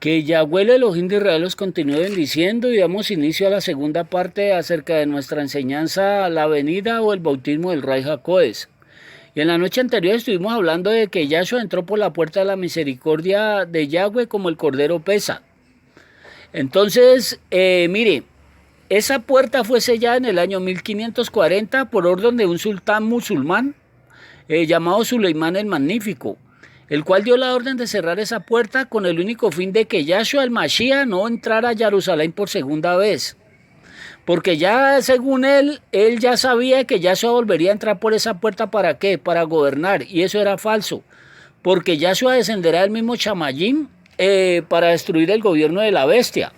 Que Yahweh el Elohim de Israel los continúe bendiciendo y damos inicio a la segunda parte acerca de nuestra enseñanza, la venida o el bautismo del Ray Jacoes. Y en la noche anterior estuvimos hablando de que Yahshua entró por la puerta de la misericordia de Yahweh como el cordero pesa. Entonces, mire, esa puerta fue sellada en el año 1540 por orden de un sultán musulmán llamado Suleimán el Magnífico, el cual dio la orden de cerrar esa puerta con el único fin de que Yahshua el Mashiach no entrara a Jerusalén por segunda vez. Porque ya según él ya sabía que Yahshua volvería a entrar por esa puerta ¿para qué? Para gobernar, y eso era falso. Porque Yahshua descenderá del mismo Chamayim para destruir el gobierno de la bestia.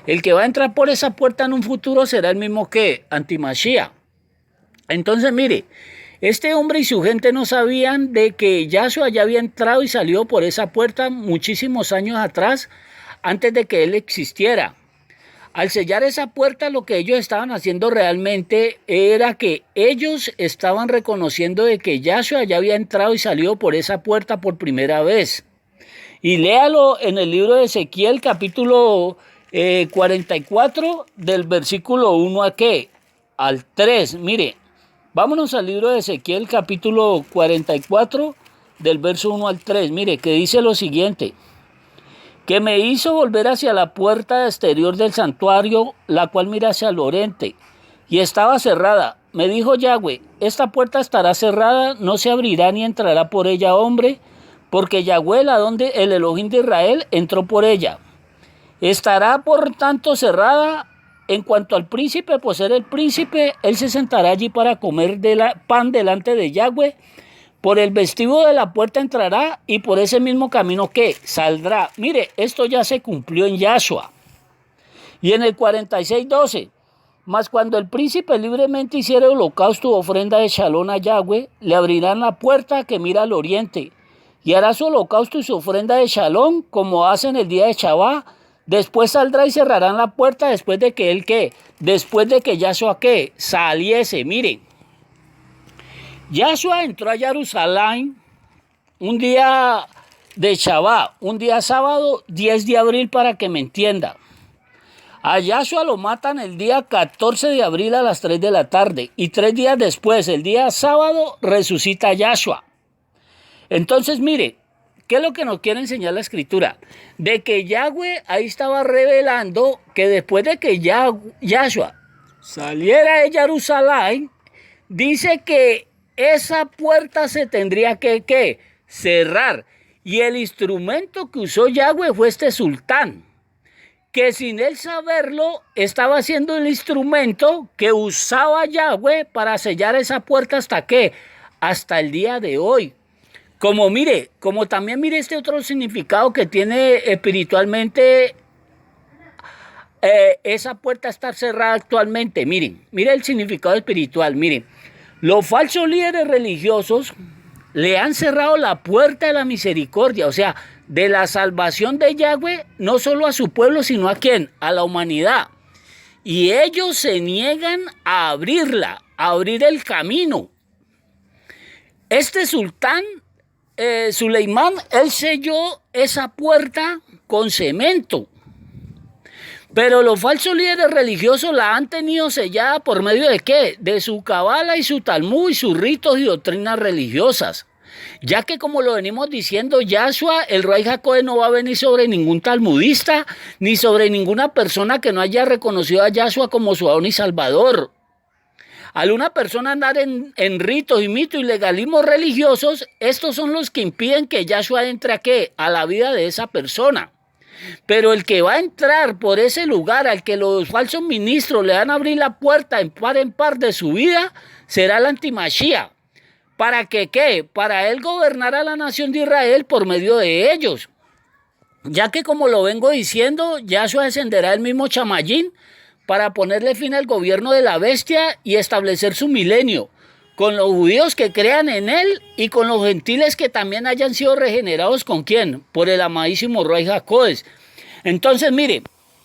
El que va a entrar por esa puerta en un futuro será el mismo que Antimashia. Entonces mire, este hombre y su gente no sabían de que Yahshua ya había entrado y salido por esa puerta muchísimos años atrás, antes de que él existiera. Al sellar esa puerta, lo que ellos estaban haciendo realmente era que ellos estaban reconociendo de que Yahshua ya había entrado y salido por esa puerta por primera vez. Y léalo en el libro de Ezequiel, capítulo 44, del versículo 1 a ¿qué? Al 3. Mire, vámonos al libro de Ezequiel, capítulo 44, del verso 1 al 3. Mire, que dice lo siguiente: que me hizo volver hacia la puerta exterior del santuario, la cual mira hacia el oriente, y estaba cerrada. Me dijo Yahweh: esta puerta estará cerrada, no se abrirá ni entrará por ella hombre, porque Yahweh, el Elohim de Israel, entró por ella. Estará por tanto cerrada. En cuanto al príncipe, por ser el príncipe, él se sentará allí para comer pan delante de Yahweh. Por el vestíbulo de la puerta entrará y por ese mismo camino ¿qué? Saldrá. Mire, esto ya se cumplió en Yahshua. Y en el 46:12, mas cuando el príncipe libremente hiciera holocausto u ofrenda de Shalom a Yahweh, le abrirán la puerta que mira al oriente, y hará su holocausto y su ofrenda de Shalom, como hacen el día de Shabbat. Después saldrá y cerrarán la puerta después de que él ¿qué? Después de que Yahshua ¿qué? Saliese. Mire, Yahshua entró a Jerusalén un día de Shabbat, un día sábado, 10 de abril, para que me entienda. A Yahshua lo matan el día 14 de abril a las 3 de la tarde, y 3 días después, el día sábado, resucita Yahshua. Entonces, mire, ¿qué es lo que nos quiere enseñar la Escritura? De que Yahweh ahí estaba revelando que después de que Yahshua saliera de Jerusalén, dice que esa puerta se tendría que ¿qué? Cerrar. Y el instrumento que usó Yahweh fue este sultán, que sin él saberlo estaba haciendo el instrumento que usaba Yahweh para sellar esa puerta ¿hasta qué? Hasta el día de hoy. Como también mire este otro significado que tiene espiritualmente esa puerta estar cerrada actualmente. Mire el significado espiritual. Miren, los falsos líderes religiosos le han cerrado la puerta de la misericordia, o sea, de la salvación de Yahweh, no solo a su pueblo, sino a ¿quién? A la humanidad. Y ellos se niegan a abrirla, a abrir el camino. Este sultán Suleimán, él selló esa puerta con cemento. Pero los falsos líderes religiosos la han tenido sellada por medio de ¿qué? De su cabala y su talmud y sus ritos y doctrinas religiosas. Ya que, como lo venimos diciendo, Yahshua, el Ray Jacob, no va a venir sobre ningún talmudista ni sobre ninguna persona que no haya reconocido a Yahshua como su Adón y Salvador. Al una persona andar en ritos y mitos y legalismos religiosos, estos son los que impiden que Yahshua entre ¿a qué? A la vida de esa persona. Pero el que va a entrar por ese lugar al que los falsos ministros le van a abrir la puerta en par de su vida, será el Antimashia. ¿Para que qué? Para él gobernar a la nación de Israel por medio de ellos. Ya que, como lo vengo diciendo, Yahshua descenderá el mismo Chamayín para ponerle fin al gobierno de la bestia y establecer su milenio, con los judíos que crean en él y con los gentiles que también hayan sido regenerados. ¿Con quién? Por el amadísimo Ray Jacob. Entonces, mire,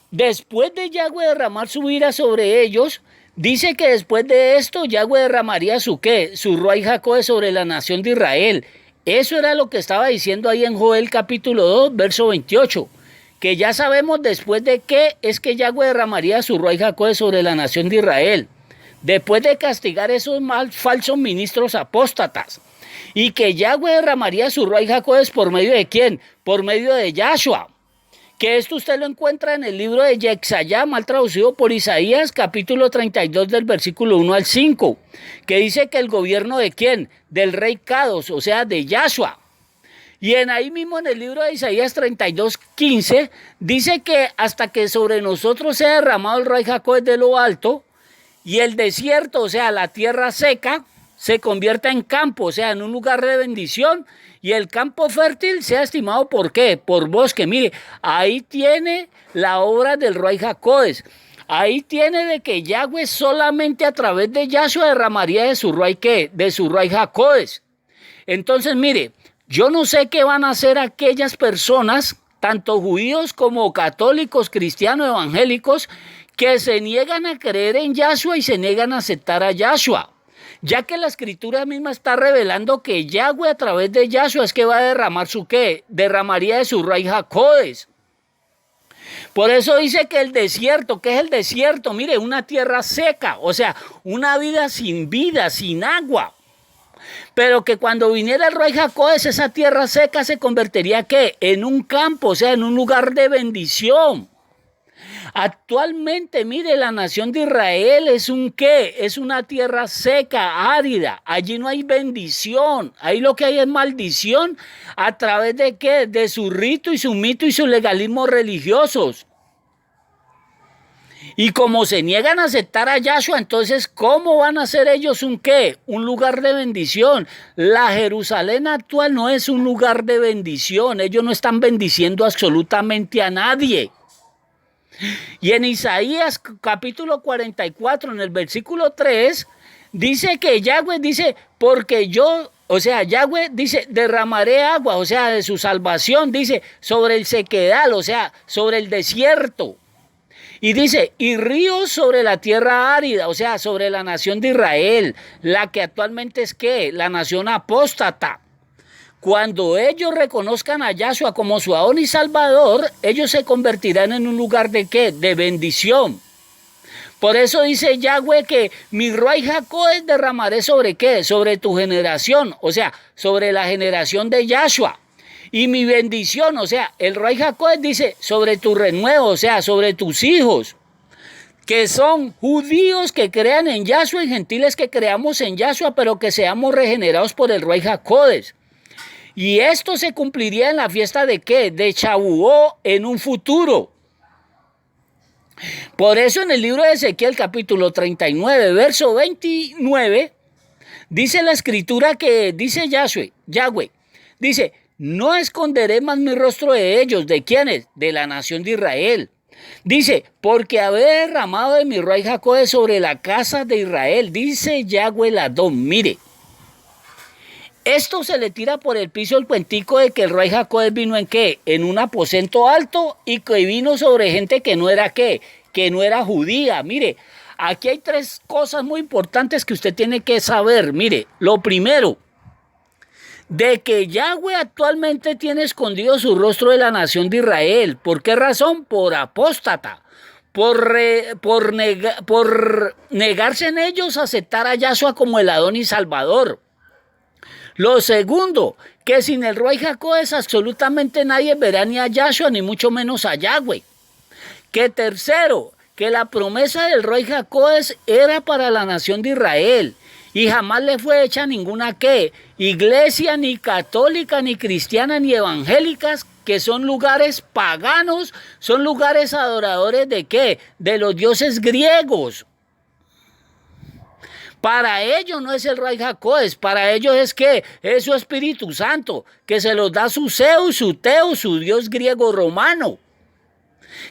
después de Yahweh derramar su ira sobre ellos, dice que después de esto Yahweh derramaría su ¿qué? Su Ray Jacob sobre la nación de Israel. Eso era lo que estaba diciendo ahí en Joel capítulo 2, verso 28. que ya sabemos después de qué es que Yahweh derramaría su Ruach HaKodesh sobre la nación de Israel, después de castigar esos falsos ministros apóstatas, y que Yahweh derramaría su Ruach HaKodesh por medio de ¿quién? Por medio de Yahshua. Que esto usted lo encuentra en el libro de Yexayá, mal traducido por Isaías, capítulo 32 del versículo 1 al 5, que dice que el gobierno de ¿quién? Del rey Kados, o sea, de Yahshua. Y ahí mismo en el libro de Isaías 32:15, dice que hasta que sobre nosotros sea derramado el Ruach HaKodesh de lo alto, y el desierto, o sea, la tierra seca, se convierta en campo, o sea, en un lugar de bendición, y el campo fértil sea estimado ¿por qué? Por bosque. Mire, ahí tiene la obra del Ruach HaKodesh. Ahí tiene de que Yahweh solamente a través de Yahshua derramaría de su Ruach, ¿qué? De su Ruach HaKodesh. Entonces, mire, yo no sé qué van a hacer aquellas personas, tanto judíos como católicos, cristianos, evangélicos, que se niegan a creer en Yahshua y se niegan a aceptar a Yahshua, ya que la escritura misma está revelando que Yahweh a través de Yahshua es que va a derramar su ¿qué? Derramaría de su Ruach HaKodesh. Por eso dice que el desierto, ¿qué es el desierto? Mire, una tierra seca, o sea, una vida, sin agua. Pero que cuando viniera el Ruach HaKodesh, esa tierra seca se convertiría ¿qué? En un campo, o sea, en un lugar de bendición. Actualmente, mire, la nación de Israel es un ¿qué? Es una tierra seca, árida. Allí no hay bendición. Ahí lo que hay es maldición a través de ¿qué? De su rito y su mito y su legalismo religiosos. Y como se niegan a aceptar a Yahshua, entonces, ¿cómo van a ser ellos un qué? Un lugar de bendición. La Jerusalén actual no es un lugar de bendición. Ellos no están bendiciendo absolutamente a nadie. Y en Isaías capítulo 44, en el versículo 3, dice que Yahweh dice, porque yo, o sea, Yahweh dice, derramaré agua, o sea, de su salvación, dice, sobre el sequedal, o sea, sobre el desierto. Y dice, y ríos sobre la tierra árida, o sea, sobre la nación de Israel, la que actualmente es ¿qué? La nación apóstata. Cuando ellos reconozcan a Yahshua como su Adón y Salvador, ellos se convertirán en un lugar de ¿qué? De bendición. Por eso dice Yahweh que mi Ruach HaKodesh derramaré sobre ¿qué? Sobre tu generación, o sea, sobre la generación de Yahshua. Y mi bendición, o sea, el Ruach HaKodesh dice sobre tu renuevo, o sea, sobre tus hijos, que son judíos que crean en Yahshua y gentiles que creamos en Yahshua, pero que seamos regenerados por el Ruach HaKodesh. Y esto se cumpliría en la fiesta de ¿qué? De Shavuot en un futuro. Por eso en el libro de Ezequiel capítulo 39, verso 29, dice la escritura que dice Yahweh, dice, no esconderé más mi rostro de ellos. ¿De quiénes? De la nación de Israel. Dice, porque habré derramado de mi Ruach HaKodesh sobre la casa de Israel. Dice Yahweh el Adón, mire. Esto se le tira por el piso el cuentico de que el Ruach HaKodesh vino en ¿qué? En un aposento alto y que vino sobre gente que no era ¿qué? Que no era judía. Mire, aquí hay tres cosas muy importantes que usted tiene que saber. Mire, lo primero, de que Yahweh actualmente tiene escondido su rostro de la nación de Israel. ¿Por qué razón? Por apóstata. Por negarse en ellos a aceptar a Yahshua como el Adón y Salvador. Lo segundo, que sin el Ruach HaKodesh absolutamente nadie verá ni a Yahshua ni mucho menos a Yahweh. Que tercero, que la promesa del Ruach HaKodesh era para la nación de Israel y jamás le fue hecha ninguna ¿qué? Iglesia ni católica, ni cristiana, ni evangélicas, que son lugares paganos, son lugares adoradores de ¿qué? De los dioses griegos. Para ellos no es el Ruach HaKodesh, para ellos es que es su Espíritu Santo, que se los da su Zeus, su Teos, su dios griego romano,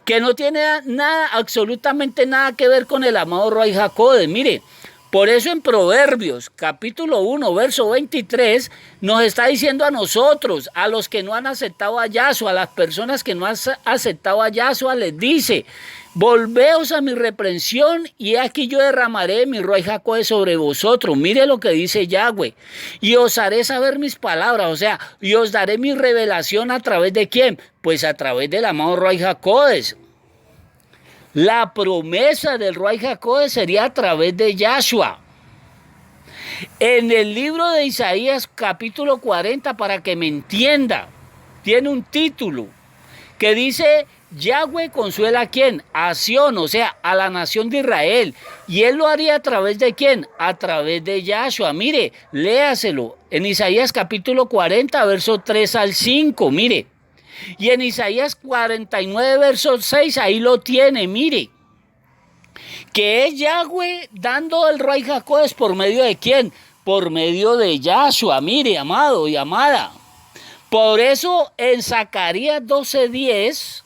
que no tiene nada, absolutamente nada que ver con el amado Ruach HaKodesh. Mire, Por eso en Proverbios, capítulo 1, verso 23, nos está diciendo a nosotros, a los que no han aceptado a Yahshua, a las personas que no han aceptado a Yahshua, les dice, volveos a mi reprensión y aquí yo derramaré mi Ruach HaKodesh sobre vosotros. Mire lo que dice Yahweh. Y os haré saber mis palabras, o sea, y os daré mi revelación a través de ¿quién? Pues a través del amado Ruach HaKodesh. La promesa del Ruach HaKodesh sería a través de Yahshua. En el libro de Isaías capítulo 40, para que me entienda, tiene un título que dice, Yahweh consuela a ¿quién? A Sión, o sea, a la nación de Israel. Y él lo haría a través de ¿quién? A través de Yahshua. Mire, léaselo en Isaías capítulo 40, verso 3 al 5, mire. Y en Isaías 49, verso 6, ahí lo tiene, mire. Que es Yahweh dando el Ruach HaKodesh por medio de ¿quién? Por medio de Yahshua, mire, amado y amada. Por eso en Zacarías 12:10,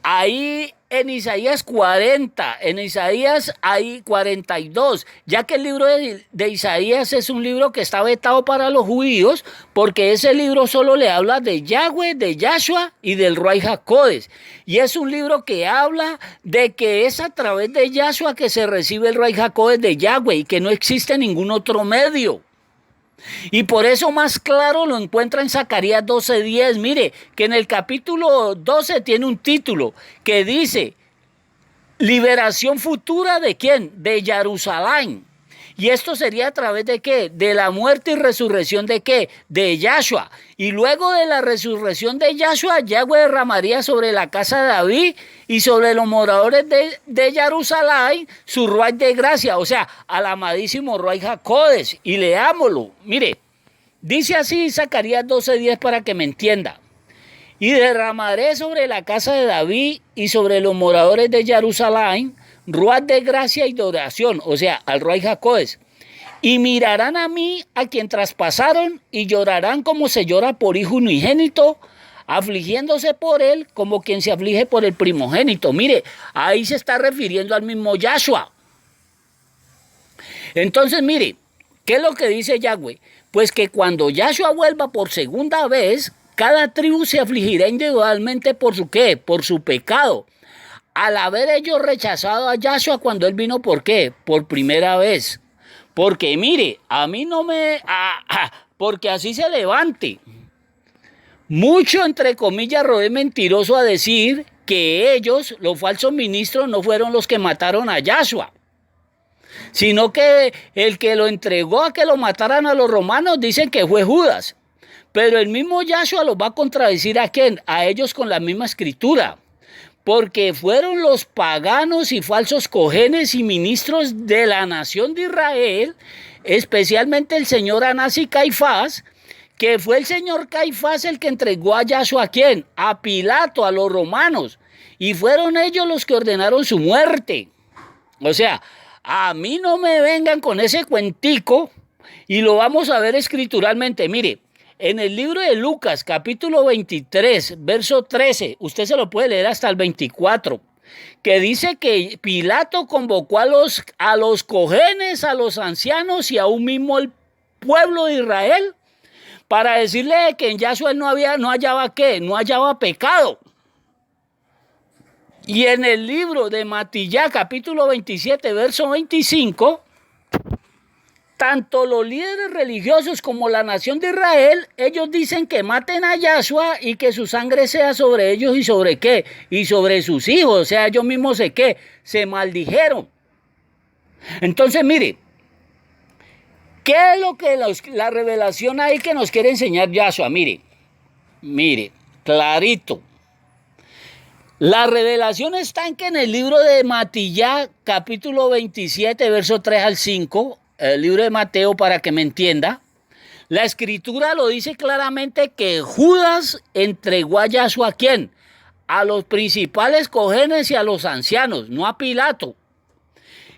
ahí en Isaías 40, en Isaías ahí 42, ya que el libro de Isaías es un libro que está vetado para los judíos, porque ese libro solo le habla de Yahweh, de Yahshua y del Ruach HaKodesh. Y es un libro que habla de que es a través de Yahshua que se recibe el Ruach HaKodesh de Yahweh y que no existe ningún otro medio. Y por eso más claro lo encuentra en Zacarías 12:10. Mire, que en el capítulo 12 tiene un título que dice, liberación futura ¿de quién? De Jerusalén. Y esto sería a través de ¿qué? De la muerte y resurrección ¿de qué? De Yahshua. Y luego de la resurrección de Yahshua, Yahweh derramaría sobre la casa de David y sobre los moradores de Jerusalén su Ruach de gracia, o sea, al amadísimo Ruach HaKodesh. Y leámoslo. Mire, dice así Zacarías 12:10 para que me entienda. Y derramaré sobre la casa de David y sobre los moradores de Jerusalén Ruach de gracia y de oración, o sea, al Ruach HaKodesh. Y mirarán a mí, a quien traspasaron, y llorarán como se llora por hijo unigénito, afligiéndose por él como quien se aflige por el primogénito. Mire, ahí se está refiriendo al mismo Yahshua. Entonces, mire, ¿qué es lo que dice Yahweh? Pues que cuando Yahshua vuelva por segunda vez, cada tribu se afligirá individualmente por su ¿qué? Por su pecado. Al haber ellos rechazado a Yahshua cuando él vino, ¿por qué? Por primera vez. Porque mire, a mí no me... porque así se levante. Mucho, entre comillas, Robé mentiroso a decir que ellos, los falsos ministros, no fueron los que mataron a Yahshua, sino que el que lo entregó a que lo mataran a los romanos dicen que fue Judas. Pero el mismo Yahshua los va a contradecir a ¿quién? A ellos con la misma escritura. Porque fueron los paganos y falsos cojenes y ministros de la nación de Israel, especialmente el señor Anás y Caifás, que fue el señor Caifás el que entregó a Yahshua ¿a quién? A Pilato, a los romanos. Y fueron ellos los que ordenaron su muerte. O sea, a mí no me vengan con ese cuentico y lo vamos a ver escrituralmente. Mire, en el libro de Lucas, capítulo 23, verso 13, usted se lo puede leer hasta el 24, que dice que Pilato convocó a los cojenes, a los ancianos y aún mismo el pueblo de Israel para decirle que en Yahshua no hallaba ¿qué? No hallaba pecado. Y en el libro de Matillá, capítulo 27, verso 25, tanto los líderes religiosos como la nación de Israel, ellos dicen que maten a Yahshua y que su sangre sea sobre ellos y sobre qué, y sobre sus hijos, o sea, ellos mismos se maldijeron. Entonces, mire, ¿qué es lo que la revelación ahí que nos quiere enseñar Yahshua? Mire, clarito. La revelación está en que en el libro de Matillá, capítulo 27, verso 3 al 5, el libro de Mateo, para que me entienda, la escritura lo dice claramente que Judas entregó a Yahshua ¿a quién? A los principales cojenes y a los ancianos, no a Pilato.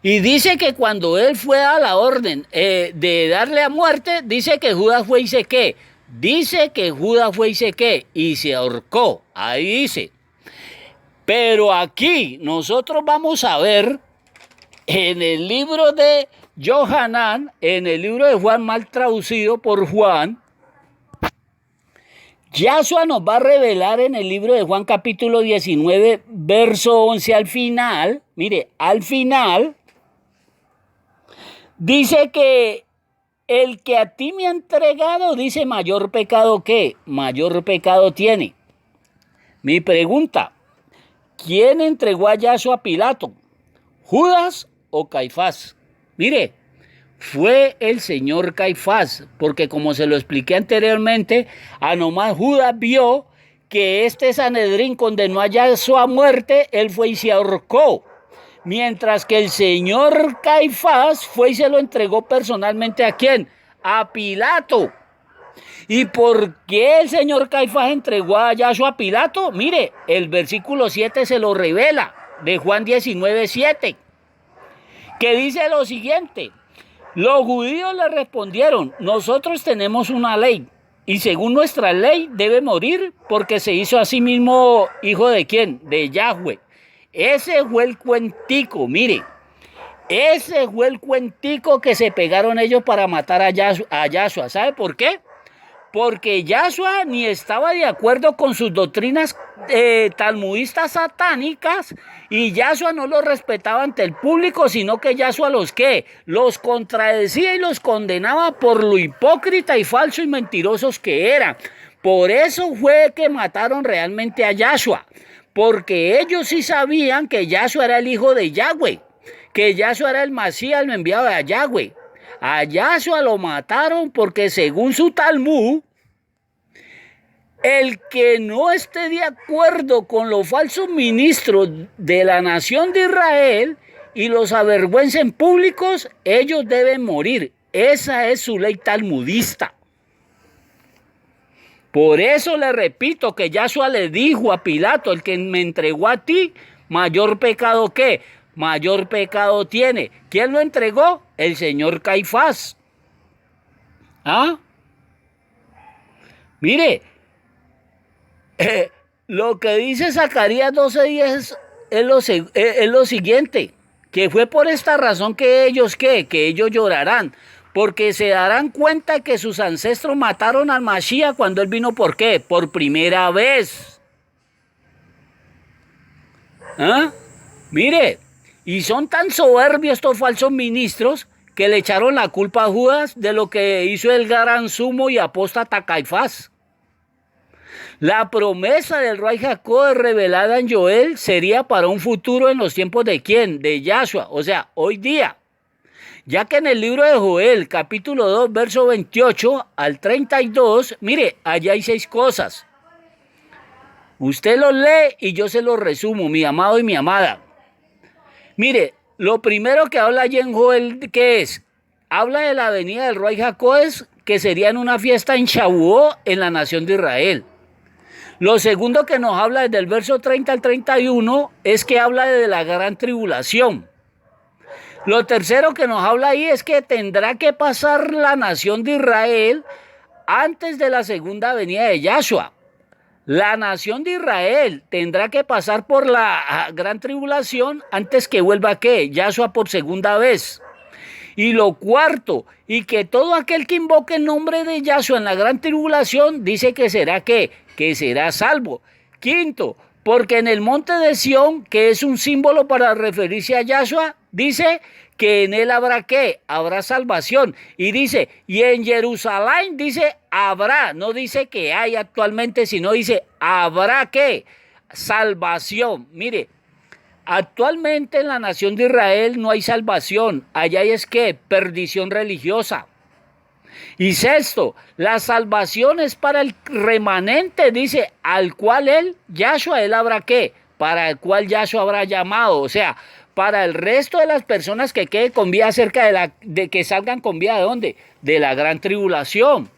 Y dice que cuando él fue a la orden de darle a muerte, dice que Judas fue y se qué. Dice que Judas fue y se qué. Y se ahorcó. Ahí dice. Pero aquí nosotros vamos a ver en el libro de Johanán, en el libro de Juan mal traducido por Juan, Yahshua nos va a revelar en el libro de Juan capítulo 19, verso 11 al final, mire, al final, dice que el que a ti me ha entregado, dice, mayor pecado que, mayor pecado tiene. Mi pregunta, ¿quién entregó a Yahshua a Pilato? ¿Judas o Caifás? Mire, fue el señor Caifás, porque como se lo expliqué anteriormente, a nomás Judas vio que este Sanedrín condenó a Yahshua a muerte, él fue y se ahorcó. Mientras que el señor Caifás fue y se lo entregó personalmente ¿a quién? A Pilato. ¿Y por qué el señor Caifás entregó a Yahshua a Pilato? Mire, el versículo 7 se lo revela, de Juan 19, 7, que dice lo siguiente. Los judíos le respondieron, nosotros tenemos una ley, y según nuestra ley debe morir porque se hizo a sí mismo hijo de ¿quién? De Yahweh. Ese fue el cuentico, mire. Ese fue el cuentico que se pegaron ellos para matar a Yahshua. ¿Sabe por qué? Porque Yahshua ni estaba de acuerdo con sus doctrinas talmudistas satánicas, y Yahshua no los respetaba ante el público, sino que Yahshua los ¿qué? Los contradecía y los condenaba por lo hipócrita y falso y mentirosos que eran. Por eso fue que mataron realmente a Yahshua, porque ellos sí sabían que Yahshua era el hijo de Yahweh, que Yahshua era el Masías, el enviado de Yahweh. A Yahshua lo mataron porque según su Talmud, el que no esté de acuerdo con los falsos ministros de la nación de Israel y los avergüencen públicos, ellos deben morir. Esa es su ley talmudista. Por eso le repito que Yahshua le dijo a Pilato, el que me entregó a ti, mayor pecado que, mayor pecado tiene. ¿Quién lo entregó? El señor Caifás. ¿Ah? Mire, lo que dice Zacarías 12:10 es lo siguiente, que fue por esta razón que ellos, ¿qué? Que ellos llorarán, porque se darán cuenta que sus ancestros mataron al Mashiach cuando él vino, ¿por qué? Por primera vez. ¿Ah? Mire, y son tan soberbios estos falsos ministros que le echaron la culpa a Judas de lo que hizo el gran sumo y apóstata Caifás. La promesa del Rey Jacob revelada en Joel sería para un futuro en los tiempos de ¿quién? De Yahshua, o sea, hoy día. Ya que en el libro de Joel, capítulo 2, verso 28 al 32, mire, allá hay 6 cosas. Usted los lee y yo se los resumo, mi amado y mi amada. Mire, lo primero que habla allí en Joel, ¿qué es? Habla de la venida del Rey Jacob, que sería en una fiesta en Shavuot en la nación de Israel. Lo segundo que nos habla desde el verso 30 al 31 es que habla de la gran tribulación. Lo tercero que nos habla ahí es que tendrá que pasar la nación de Israel antes de la segunda venida de Yahshua. La nación de Israel tendrá que pasar por la gran tribulación antes que vuelva ¿qué? Yahshua por segunda vez. Y lo cuarto, y que todo aquel que invoque el nombre de Yahshua en la gran tribulación dice que será ¿qué? Que será salvo. Quinto, porque en el monte de Sión, que es un símbolo para referirse a Yahshua, dice que en él habrá ¿qué? Habrá salvación. Y dice, y en Jerusalén dice habrá, no dice que hay actualmente, sino dice habrá ¿qué? Salvación. Mire, actualmente en la nación de Israel no hay salvación, allá hay es ¿qué? Perdición religiosa. Y sexto, la salvación es para el remanente, dice, al cual él, Yahshua, él habrá ¿qué? Para el cual Yahshua habrá llamado, o sea, para el resto de las personas que queden con vida cerca de que salgan con vida ¿de dónde? De la gran tribulación.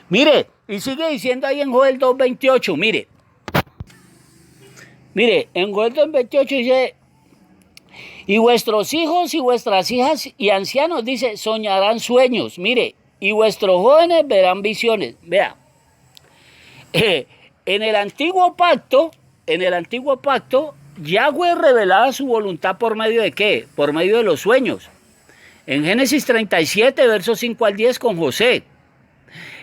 Mire, y sigue diciendo ahí en Joel 2:28, mire, en Joel 2:28 dice, y vuestros hijos y vuestras hijas y ancianos, dice, soñarán sueños, mire, y vuestros jóvenes verán visiones. Vea, en el antiguo pacto, Yahweh revelaba su voluntad por medio de ¿qué? Por medio de los sueños. En Génesis 37, versos 5 al 10 con José.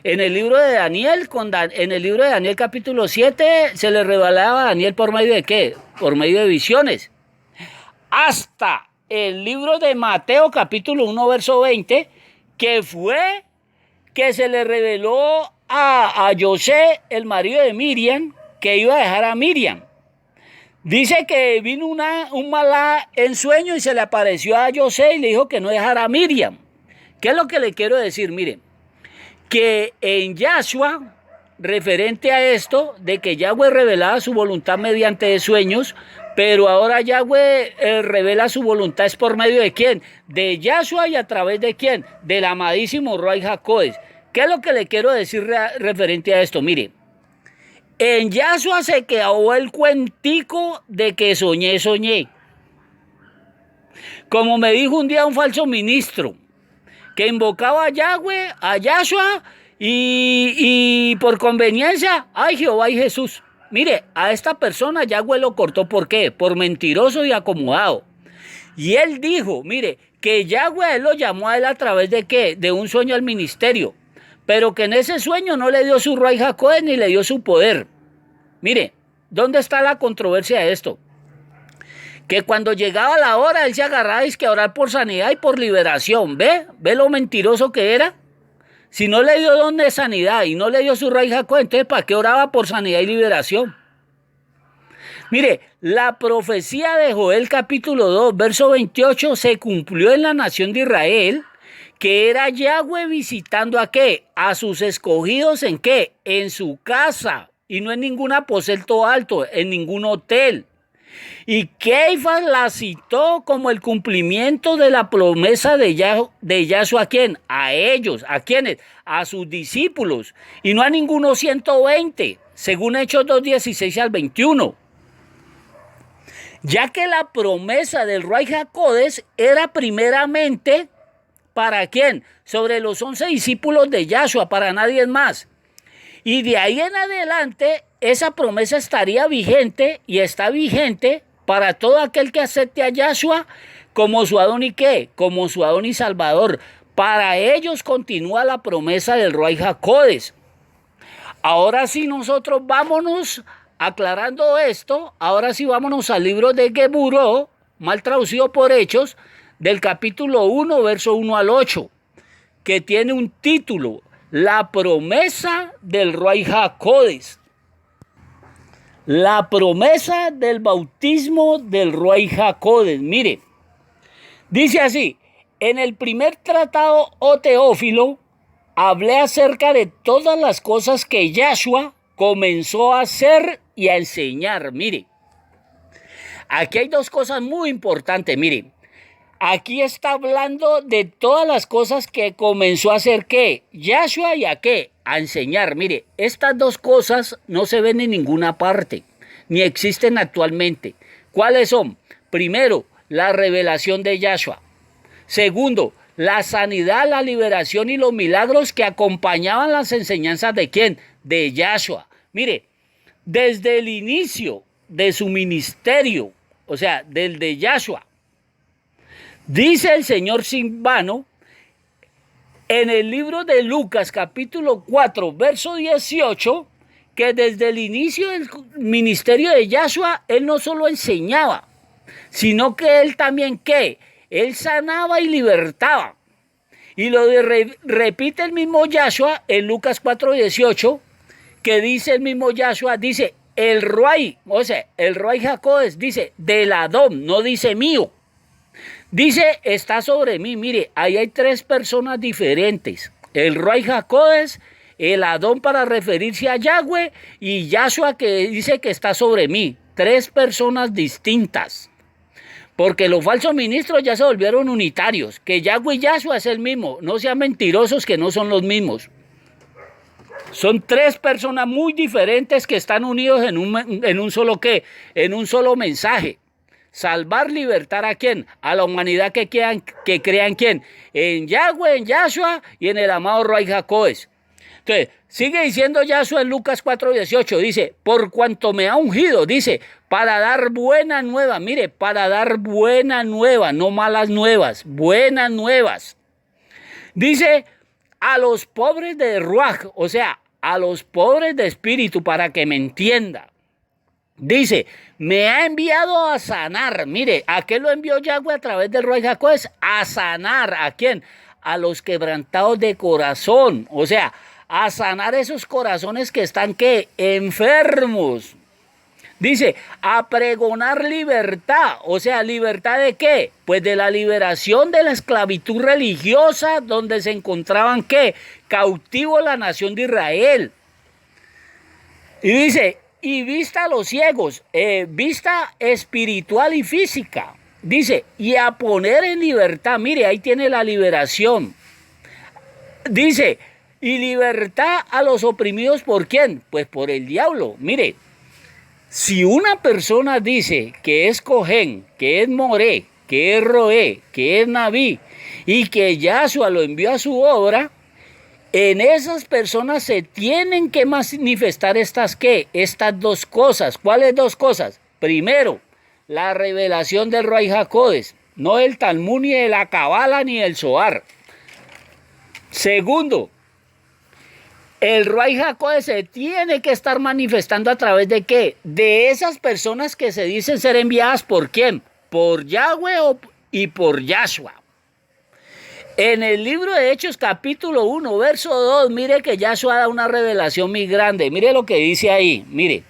En el libro de Daniel, en el libro de Daniel capítulo 7, se le revelaba a Daniel por medio de ¿qué? Por medio de visiones. Hasta el libro de Mateo capítulo 1, verso 20, que fue que se le reveló a José, el marido de Miriam, que iba a dejar a Miriam. Dice que vino un malá en sueño y se le apareció a José y le dijo que no dejara a Miriam. ¿Qué es lo que le quiero decir? Miren, que en Yahshua, referente a esto, de que Yahweh revelaba su voluntad mediante sueños, pero ahora Yahweh revela su voluntad es por medio de ¿quién? De Yahshua y a través de ¿quién? Del amadísimo Ruach HaKodesh. ¿Qué es lo que le quiero decir referente a esto? Mire, en Yahshua se quedó el cuentico de que soñé. Como me dijo un día un falso ministro, que invocaba a Yahweh, a Yahshua, y por conveniencia, ay Jehová y Jesús. Mire, a esta persona Yahweh lo cortó, ¿por qué? Por mentiroso y acomodado. Y él dijo, mire, que Yahweh él lo llamó a él a través de ¿qué? De un sueño al ministerio. Pero que en ese sueño no le dio su Ruach HaKodesh ni le dio su poder. Mire, ¿dónde está la controversia de esto? Que cuando llegaba la hora, él se agarraba y que a orar por sanidad y por liberación. ¿Ve? ¿Ve lo mentiroso que era? Si no le dio don de sanidad y no le dio su Ruach HaKodesh, entonces ¿para qué oraba por sanidad y liberación? Mire, la profecía de Joel capítulo 2, verso 28, se cumplió en la nación de Israel, que era Yahweh visitando ¿a qué? A sus escogidos ¿en qué? En su casa, y no en ningún aposento alto, en ningún hotel. Y Keifas la citó como el cumplimiento de la promesa de Yahshua ¿a quién? A ellos, ¿a quiénes? A sus discípulos, y no a ninguno 120, según Hechos 2, 16 al 21. Ya que la promesa del Ruach HaKodesh era primeramente ¿para quién? Sobre los 11 discípulos de Yahshua, para nadie más. Y de ahí en adelante, esa promesa estaría vigente y está vigente para todo aquel que acepte a Yahshua como su Adón y ¿qué? Como su Adón y Salvador. Para ellos continúa la promesa del Ruach HaKodesh. Ahora sí nosotros vámonos aclarando esto, ahora sí vámonos al libro de Geburó, mal traducido por Hechos, del capítulo 1, verso 1 al 8, que tiene un título, la promesa del Ruach HaKodesh. La promesa del bautismo del Ruach HaKodesh. Mire, dice así, en el primer tratado, oh Teófilo, hablé acerca de todas las cosas que Yahshua comenzó a hacer y a enseñar. Mire, aquí hay dos cosas muy importantes. Mire, aquí está hablando de todas las cosas que comenzó a hacer ¿qué? Yahshua y a qué? A enseñar. Mire, estas dos cosas no se ven en ninguna parte, ni existen actualmente. ¿Cuáles son? Primero, la revelación de Yahshua. Segundo, la sanidad, la liberación y los milagros que acompañaban las enseñanzas ¿de quién? De Yahshua. Mire, desde el inicio de su ministerio, o sea, del de Yahshua, dice el Señor sin vano, en el libro de Lucas capítulo 4, verso 18, que desde el inicio del ministerio de Yahshua, él no solo enseñaba, sino que él también, ¿qué? Él sanaba y libertaba. Y lo repite el mismo Yahshua en Lucas 4, 18, que dice el mismo Yahshua, dice, el Ruach, o sea, el Ruach HaKodesh, dice, del Adón, no dice mío. Dice, está sobre mí. Mire, ahí hay tres personas diferentes. El Ruach HaKodesh, el Adón para referirse a Yahweh y Yahshua que dice que está sobre mí. Tres personas distintas. Porque los falsos ministros ya se volvieron unitarios. Que Yahweh y Yahshua es el mismo. No sean mentirosos que no son los mismos. Son tres personas muy diferentes que están unidos en un solo ¿qué? En un solo mensaje. Salvar, libertar ¿a quién? A la humanidad que crean ¿quién? En Yahweh, en Yahshua y en el amado Ruach HaKodesh. Entonces, sigue diciendo Yahshua en Lucas 4:18, dice, por cuanto me ha ungido, dice, para dar buena nueva, mire, para dar buena nueva, no malas nuevas, buenas nuevas. Dice, a los pobres de Ruaj, o sea, a los pobres de espíritu, para que me entienda. Dice, me ha enviado a sanar. Mire, ¿a qué lo envió Yahweh a través del Ruaj HaKodesh? A sanar. ¿A quién? A los quebrantados de corazón. O sea, a sanar esos corazones que están, ¿qué? Enfermos. Dice, a pregonar libertad. O sea, ¿libertad de qué? Pues de la liberación de la esclavitud religiosa donde se encontraban, ¿qué? Cautivo la nación de Israel. Y dice, y vista a los ciegos, vista espiritual y física. Dice, y a poner en libertad. Mire, ahí tiene la liberación. Dice, y libertad a los oprimidos, ¿por quién? Pues por el diablo. Mire, si una persona dice que es Cohen, que es Moré, que es Roé, que es Naví, y que Yahshua lo envió a su obra, en esas personas se tienen que manifestar estas, ¿qué? Estas dos cosas. ¿Cuáles dos cosas? Primero, la revelación del Ruaj HaKodesh, no el Talmud, ni de la Kabbalah, ni el Zohar. Segundo, el Ruaj HaKodesh se tiene que estar manifestando a través de ¿qué? De esas personas que se dicen ser enviadas ¿por quién? Por Yahweh y por Yahshua. En el libro de Hechos capítulo 1, verso 2, mire que Yahshua da una revelación muy grande. Mire lo que dice ahí, mire.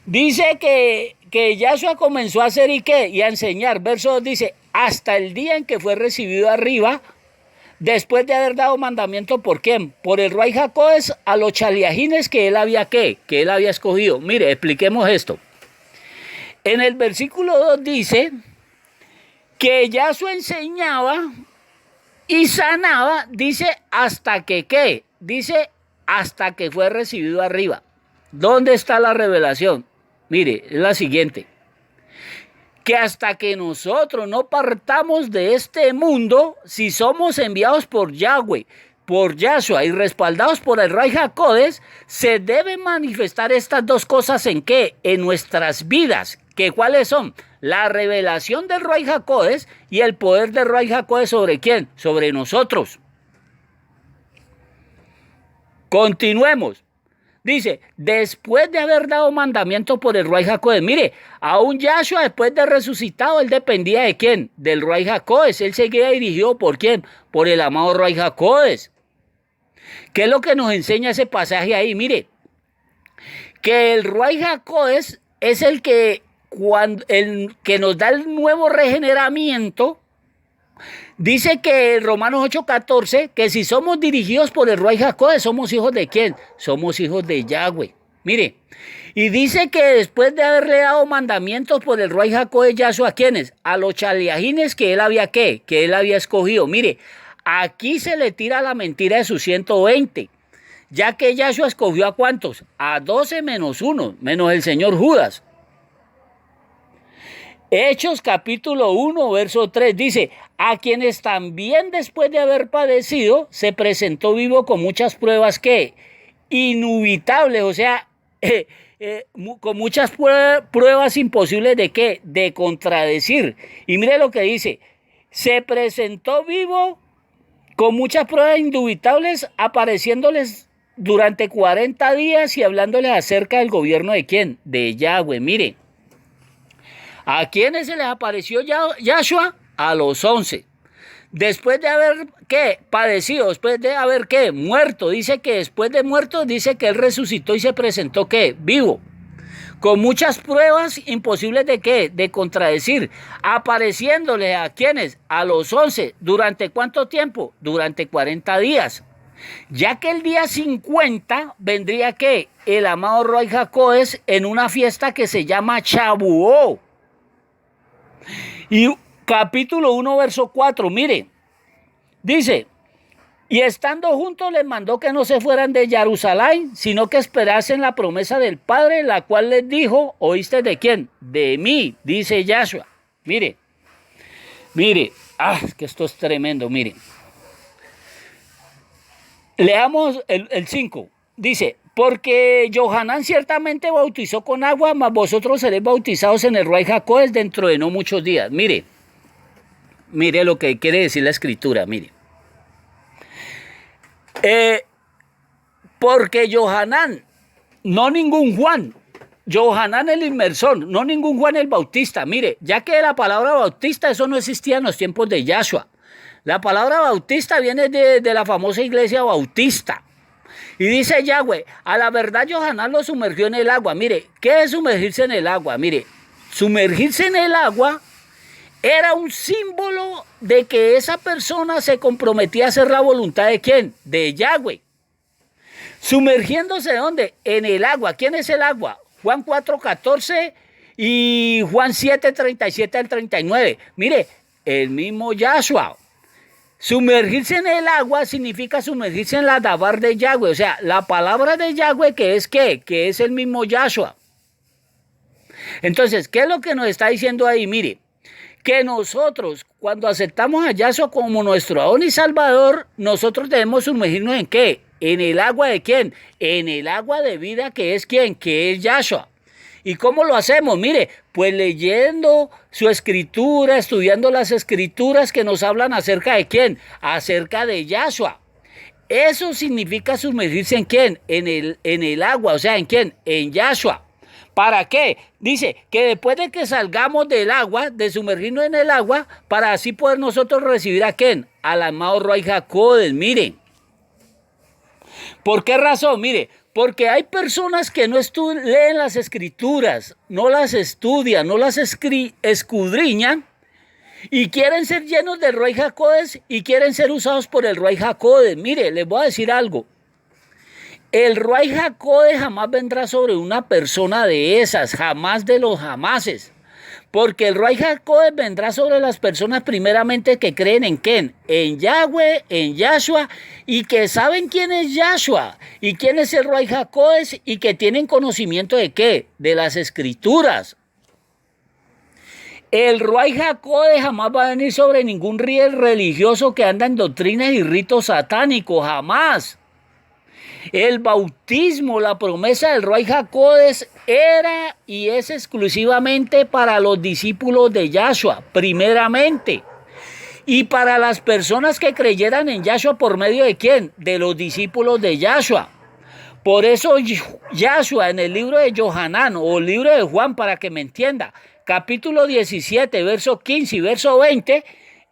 Dice que Yahshua comenzó a hacer ¿y qué? Y a enseñar. Verso 2 dice, hasta el día en que fue recibido arriba, después de haber dado mandamiento, ¿por quién? Por el Ruaj HaKodesh a los chaliajines que él había, ¿qué? Que él había escogido. Mire, expliquemos esto. En el versículo 2 dice que Yahshua enseñaba y sanaba, dice, hasta que, ¿qué? Dice, hasta que fue recibido arriba. ¿Dónde está la revelación? Mire, es la siguiente. Que hasta que nosotros no partamos de este mundo, si somos enviados por Yahweh, por Yahshua y respaldados por el Ruaj HaKodesh, se deben manifestar estas dos cosas ¿en qué? En nuestras vidas. ¿Que cuáles son? La revelación del Ruaj HaKodesh y el poder del Ruaj HaKodesh ¿sobre quién? Sobre nosotros. Continuemos. Dice, después de haber dado mandamiento por el Ruaj HaKodesh, mire, aún Yahshua después de resucitado, él dependía de quién, del Ruaj HaKodesh, él seguía dirigido por quién, por el amado Ruaj HaKodesh. ¿Qué es lo que nos enseña ese pasaje ahí? Mire, que el Ruaj HaKodesh es el que nos da el nuevo regeneramiento. Dice que en Romanos 8:14, que si somos dirigidos por el Ruaj HaKodesh, ¿somos hijos de quién? Somos hijos de Yahweh. Mire, y dice que después de haberle dado mandamientos por el Ruaj HaKodesh, Yahshua, ¿a quiénes? A los chaliajines que él había, ¿qué? Que él había escogido. Mire, aquí se le tira la mentira de sus 120, ya que Yahshua escogió ¿a cuántos? A 12 menos 1, menos el señor Judas. Hechos capítulo 1, verso 3 dice, a quienes también después de haber padecido se presentó vivo con muchas pruebas que inubitables, o sea, con muchas pruebas imposibles de qué, de contradecir. Y mire lo que dice, se presentó vivo con muchas pruebas indubitables, apareciéndoles durante 40 días y hablándoles acerca del gobierno de quién, de Yahweh. Mire, ¿a quiénes se les apareció Yahshua? A los 11. Después de haber, ¿qué? Padecido, después de haber, ¿qué? Muerto. Dice que después de muerto, dice que él resucitó y se presentó, ¿qué? Vivo. Con muchas pruebas imposibles de, ¿qué? De contradecir. Apareciéndole ¿a quiénes? A los 11. ¿Durante cuánto tiempo? Durante 40 días. Ya que el día 50 vendría, ¿qué? El amado Ruaj HaKodesh en una fiesta que se llama Shavuot. Y capítulo 1, verso 4, mire, dice, y estando juntos les mandó que no se fueran de Jerusalén, sino que esperasen la promesa del Padre, la cual les dijo, ¿oíste de quién? De mí, dice Yahshua. Mire, es que esto es tremendo, mire. Leamos el 5. Dice, porque Johanán ciertamente bautizó con agua, mas vosotros seréis bautizados en el Ruach HaKodesh dentro de no muchos días. Mire, mire lo que quiere decir la escritura, mire. Porque Johanán, no ningún Juan, Johanán el inmersor, no ningún Juan el Bautista. Mire, ya que la palabra bautista, eso no existía en los tiempos de Yahshua. La palabra bautista viene de la famosa iglesia bautista. Y dice Yahweh, a la verdad Johanán lo sumergió en el agua. Mire, ¿qué es sumergirse en el agua? Mire, sumergirse en el agua era un símbolo de que esa persona se comprometía a hacer la voluntad de ¿quién? De Yahweh. Sumergiéndose ¿dónde? En el agua. ¿Quién es el agua? Juan 4:14 y Juan 7:37 al 39. Mire, el mismo Yahshua. Sumergirse en el agua significa sumergirse en la dabar de Yahweh. O sea, la palabra de Yahweh que es ¿qué? Que es el mismo Yahshua. Entonces, ¿qué es lo que nos está diciendo ahí? Mire, que nosotros, cuando aceptamos a Yahshua como nuestro Adón y Salvador, nosotros debemos sumergirnos ¿en qué? ¿En el agua de quién? En el agua de vida que es ¿quién? Que es Yahshua. ¿Y cómo lo hacemos? Mire, pues leyendo su escritura, estudiando las escrituras que nos hablan acerca de quién, acerca de Yahshua. Eso significa sumergirse en quién, en el agua, o sea, ¿en quién? En Yahshua. ¿Para qué? Dice que después de que salgamos del agua, de sumergirnos en el agua, para así poder nosotros recibir a quién, al amado Ruach HaKodesh. Miren. ¿Por qué razón? Mire, porque hay personas que no leen las escrituras, no las estudian, no las escudriñan y quieren ser llenos del Ruach HaKodesh y quieren ser usados por el Ruach HaKodesh. Mire, les voy a decir algo. El Ruach HaKodesh jamás vendrá sobre una persona de esas, jamás de los jamases. Porque el Ruach HaKodesh vendrá sobre las personas primeramente que creen en quién, en Yahweh, en Yahshua, y que saben quién es Yahshua, y quién es el Ruach HaKodesh, y que tienen conocimiento de qué, de las escrituras. El Ruach HaKodesh jamás va a venir sobre ningún riel religioso que anda en doctrinas y ritos satánicos, jamás. El bautismo, la promesa del Ruach HaKodesh era y es exclusivamente para los discípulos de Yahshua, primeramente. Y para las personas que creyeran en Yahshua por medio de ¿quién? De los discípulos de Yahshua. Por eso Yahshua en el libro de Johanán o el libro de Juan, para que me entienda, capítulo 17, verso 15 y verso 20,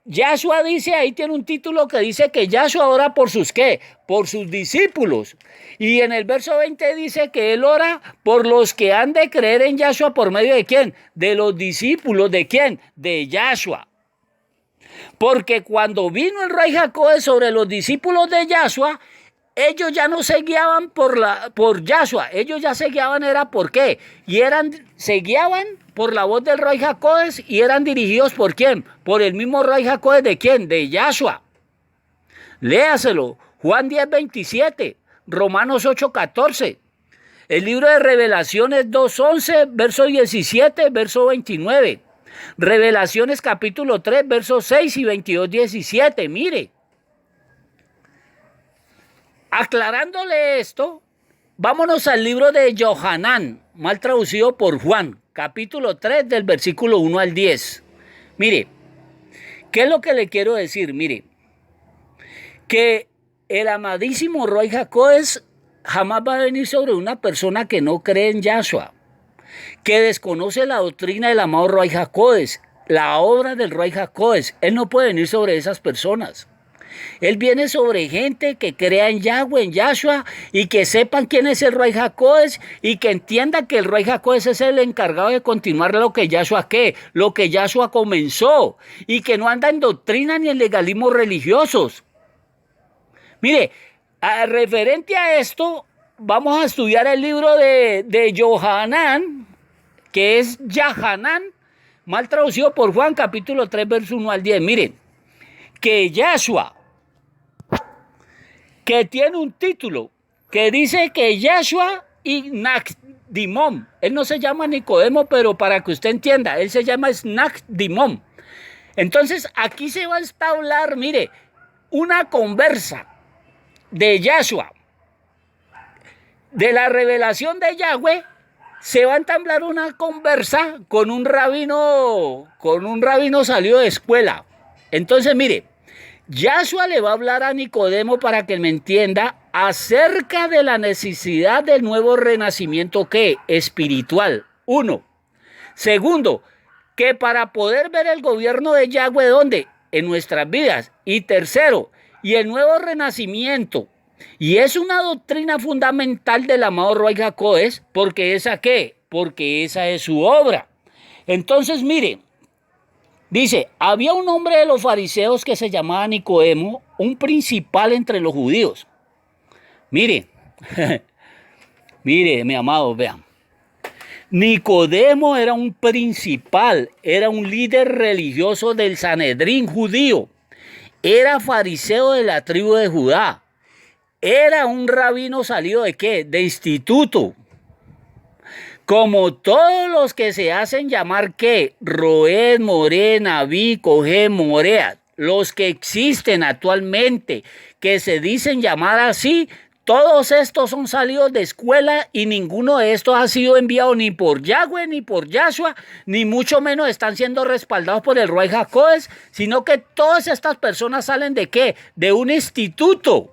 Yahshua dice, ahí tiene un título que dice que Yahshua ora por sus ¿qué? Por sus discípulos. Y en el verso 20 dice que él ora por los que han de creer en Yahshua por medio de ¿quién? De los discípulos, ¿de quién? De Yahshua. Porque cuando vino el Ruach HaKodesh sobre los discípulos de Yahshua, ellos ya no se guiaban por Yahshua, ellos ya se guiaban era por qué, y se guiaban por la voz del Ruach HaKodesh y eran dirigidos por quién, por el mismo Ruach HaKodesh de quién, de Yahshua. Léaselo, Juan 10:27, Romanos 8:14, el libro de Revelaciones 2:11, verso 17, verso 29, Revelaciones capítulo 3, versos 6 y 22:17, mire. Aclarándole esto, vámonos al libro de Johanán, mal traducido por Juan, capítulo 3 del versículo 1 al 10. Mire, ¿qué es lo que le quiero decir? Mire, que el amadísimo Ruach HaKodesh jamás va a venir sobre una persona que no cree en Yahshua, que desconoce la doctrina del amado Ruach HaKodesh, la obra del Ruach HaKodesh. Él no puede venir sobre esas personas. Él viene sobre gente que crea en Yahweh, en Yahshua, y que sepan quién es el Ruach HaKodesh, y que entiendan que el Ruach HaKodesh es el encargado de continuar lo que Yahshua lo que Yahshua comenzó, y que no anda en doctrina ni en legalismos religiosos. Mire, referente a esto, vamos a estudiar el libro de Johanán, que es Yahanán, mal traducido por Juan, capítulo 3, verso 1 al 10. Miren, que Yahshua, que tiene un título que dice que Yahshua y Nakdimón, él no se llama Nicodemo, pero para que usted entienda, él se llama Nakdimón. Entonces aquí se va a establecer, mire, una conversa de Yahshua, de la revelación de Yahweh, se va a entablar una conversa con un rabino salido de escuela. Entonces, mire, Yahshua le va a hablar a Nicodemo para que me entienda acerca de la necesidad del nuevo renacimiento que espiritual. Uno. Segundo, que para poder ver el gobierno de Yahweh, ¿dónde? En nuestras vidas. Y tercero, y el nuevo renacimiento. Y es una doctrina fundamental del amado Ruach HaKodesh, porque ¿esa qué? Porque esa es su obra. Entonces, mire, dice, había un hombre de los fariseos que se llamaba Nicodemo, un principal entre los judíos. Mire, mire, mi amado, vean. Nicodemo era un principal, era un líder religioso del Sanedrín judío. Era fariseo de la tribu de Judá. Era un rabino salido de ¿qué? De instituto. Como todos los que se hacen llamar ¿qué? Roed, Moré, Naví, Cogé, Morea. Los que existen actualmente, que se dicen llamar así, todos estos son salidos de escuela y ninguno de estos ha sido enviado ni por Yahweh, ni por Yahshua, ni mucho menos están siendo respaldados por el Ruach HaKodesh, sino que todas estas personas salen de ¿qué? De un instituto.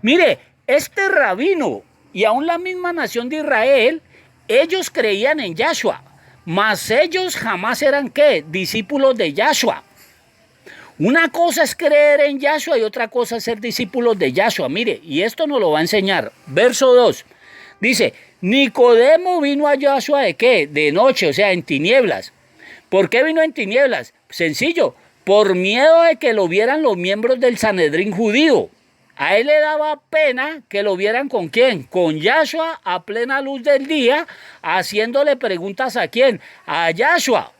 Mire, este rabino y aún la misma nación de Israel, ellos creían en Yahshua, mas ellos jamás eran ¿qué? Discípulos de Yahshua. Una cosa es creer en Yahshua y otra cosa es ser discípulos de Yahshua. Mire, y esto nos lo va a enseñar. Verso 2. Dice, Nicodemo vino a Yahshua ¿de qué? De noche, o sea, en tinieblas. ¿Por qué vino en tinieblas? Sencillo, por miedo de que lo vieran los miembros del Sanedrín judío. A él le daba pena que lo vieran ¿con quién? Con Yahshua a plena luz del día, haciéndole preguntas ¿a quién? A Yahshua.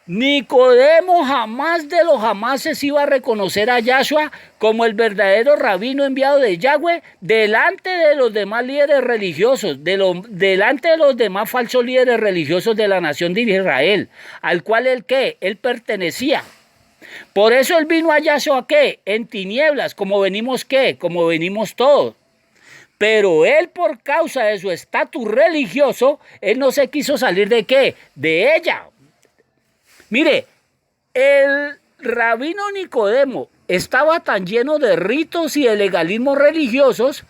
Nicodemo jamás de los jamases iba a reconocer a Yahshua como el verdadero rabino enviado de Yahweh delante de los demás líderes religiosos, delante de los demás falsos líderes religiosos de la nación de Israel, al cual él ¿qué? Él pertenecía. Por eso él vino a Yahshua ¿qué? En tinieblas, como venimos ¿qué? Como venimos todos. Pero él, por causa de su estatus religioso, él no se quiso salir ¿de qué? De ella. Mire, el rabino Nicodemo estaba tan lleno de ritos y de legalismos religiosos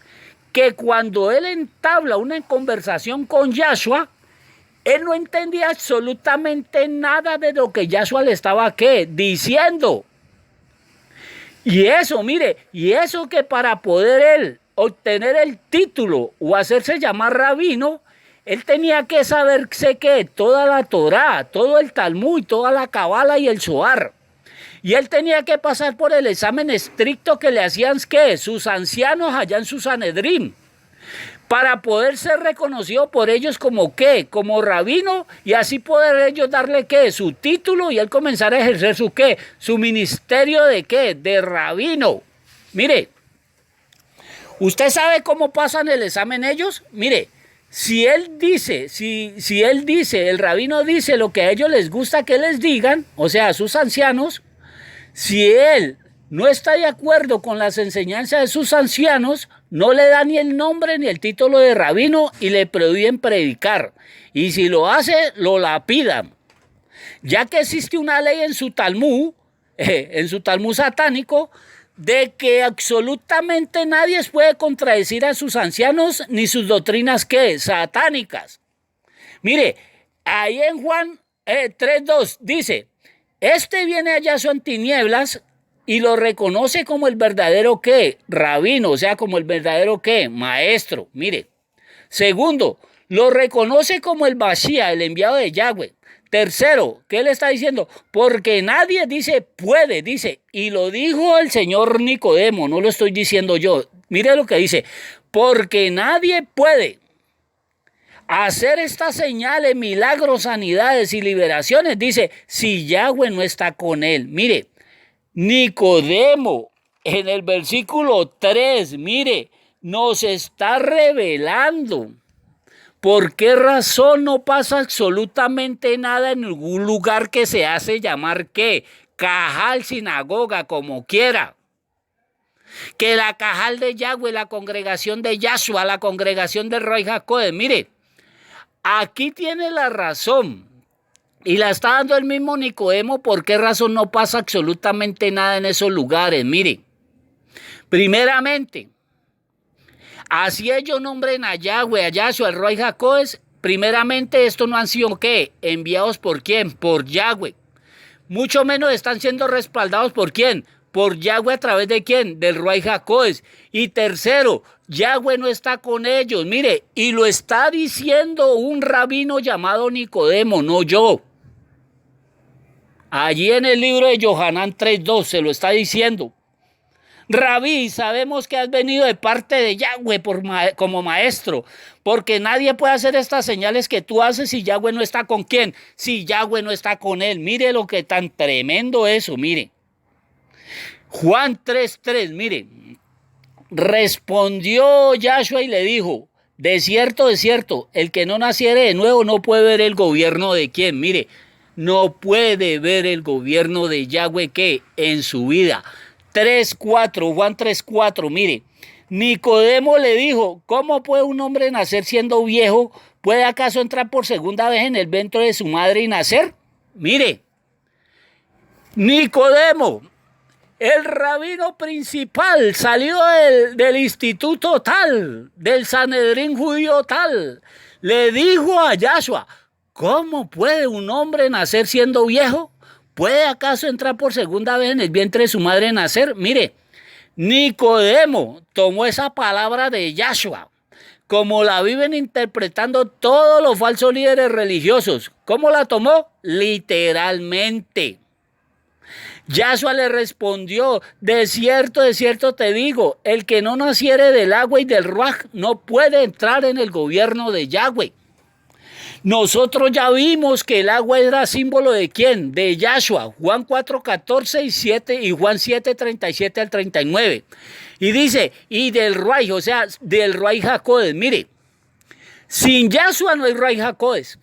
que cuando él entabla una conversación con Yahshua, él no entendía absolutamente nada de lo que Yahshua le estaba ¿qué? Diciendo. Y eso, mire, y eso que para poder él obtener el título o hacerse llamar rabino, él tenía que saberse que toda la Torá, todo el Talmud, toda la Cabala y el Zohar. Y él tenía que pasar por el examen estricto que le hacían ¿qué? Sus ancianos allá en su Sanedrín, para poder ser reconocido por ellos como ¿qué? Como rabino, y así poder ellos darle ¿qué? Su título y él comenzar a ejercer su ¿qué? Su ministerio de ¿qué? De rabino. Mire, ¿usted sabe cómo pasan el examen ellos? Mire, si él dice, el rabino dice lo que a ellos les gusta que les digan, o sea, a sus ancianos, si él no está de acuerdo con las enseñanzas de sus ancianos, no le da ni el nombre ni el título de rabino y le prohíben predicar. Y si lo hace, lo lapidan. Ya que existe una ley en su Talmud satánico, de que absolutamente nadie puede contradecir a sus ancianos ni sus doctrinas ¿qué? Satánicas. Mire, ahí en Juan 3:2 dice, este viene a Yahshua en tinieblas y lo reconoce como el verdadero ¿qué? Rabino, o sea, como el verdadero ¿qué? Maestro. Mire, segundo, lo reconoce como el Mashiach, el enviado de Yahweh. Tercero, ¿qué le está diciendo? Porque nadie dice puede, dice, y lo dijo el señor Nicodemo, no lo estoy diciendo yo. Mire lo que dice, porque nadie puede hacer estas señales, milagros, sanidades y liberaciones, dice, si Yahweh no está con él. Mire, Nicodemo en el versículo 3, mire, nos está revelando. ¿Por qué razón no pasa absolutamente nada en ningún lugar que se hace llamar qué? Cajal, sinagoga, como quiera? que la Cajal de Yahweh, la congregación de Yahshua, la congregación del Roy HaKodesh. Mire, aquí tiene la razón. Y la está dando el mismo Nicodemo. ¿Por qué razón no pasa absolutamente nada en esos lugares? Mire, primeramente, así ellos nombren a Yahweh, a Yahshua, al Roy HaKodesh. Primeramente, estos no han sido, ¿qué? ¿Enviados por quién? Por Yahweh. Mucho menos están siendo respaldados por quién, por Yahweh. ¿A través de quién? Del Roy HaKodesh. Y tercero, Yahweh no está con ellos. Mire, y lo está diciendo un rabino llamado Nicodemo, no yo. Allí en el libro de Yohanan 3:2 se lo está diciendo. Rabí, sabemos que has venido de parte de Yahweh como maestro, porque nadie puede hacer estas señales que tú haces si Yahweh no está con quién, si Yahweh no está con él. Mire lo que tan tremendo eso, mire. Juan 3:3, mire. Respondió Yahshua y le dijo, de cierto, el que no naciere de nuevo no puede ver el gobierno de quién. Mire, no puede ver el gobierno de Yahweh que en su vida. 3:4, Juan 3:4, mire, Nicodemo le dijo, ¿cómo puede un hombre nacer siendo viejo? ¿Puede acaso entrar por segunda vez en el vientre de su madre y nacer? Mire, Nicodemo, el rabino principal, salió del instituto tal, del Sanedrín judío tal, le dijo a Yahshua, ¿cómo puede un hombre nacer siendo viejo? ¿Puede acaso entrar por segunda vez en el vientre de su madre y nacer? Mire, Nicodemo tomó esa palabra de Yahshua, como la viven interpretando todos los falsos líderes religiosos. ¿Cómo la tomó? Literalmente. Yahshua le respondió, de cierto te digo, el que no naciere del agua y del ruaj no puede entrar en el gobierno de Yahweh. Nosotros ya vimos que el agua era símbolo de quién, de Yahshua, Juan 4:14 y Juan 7:37 al 39. Y dice, y del Ruaj, o sea, del Ruaj HaKodesh. Mire, sin Yahshua no hay Ruaj HaKodesh.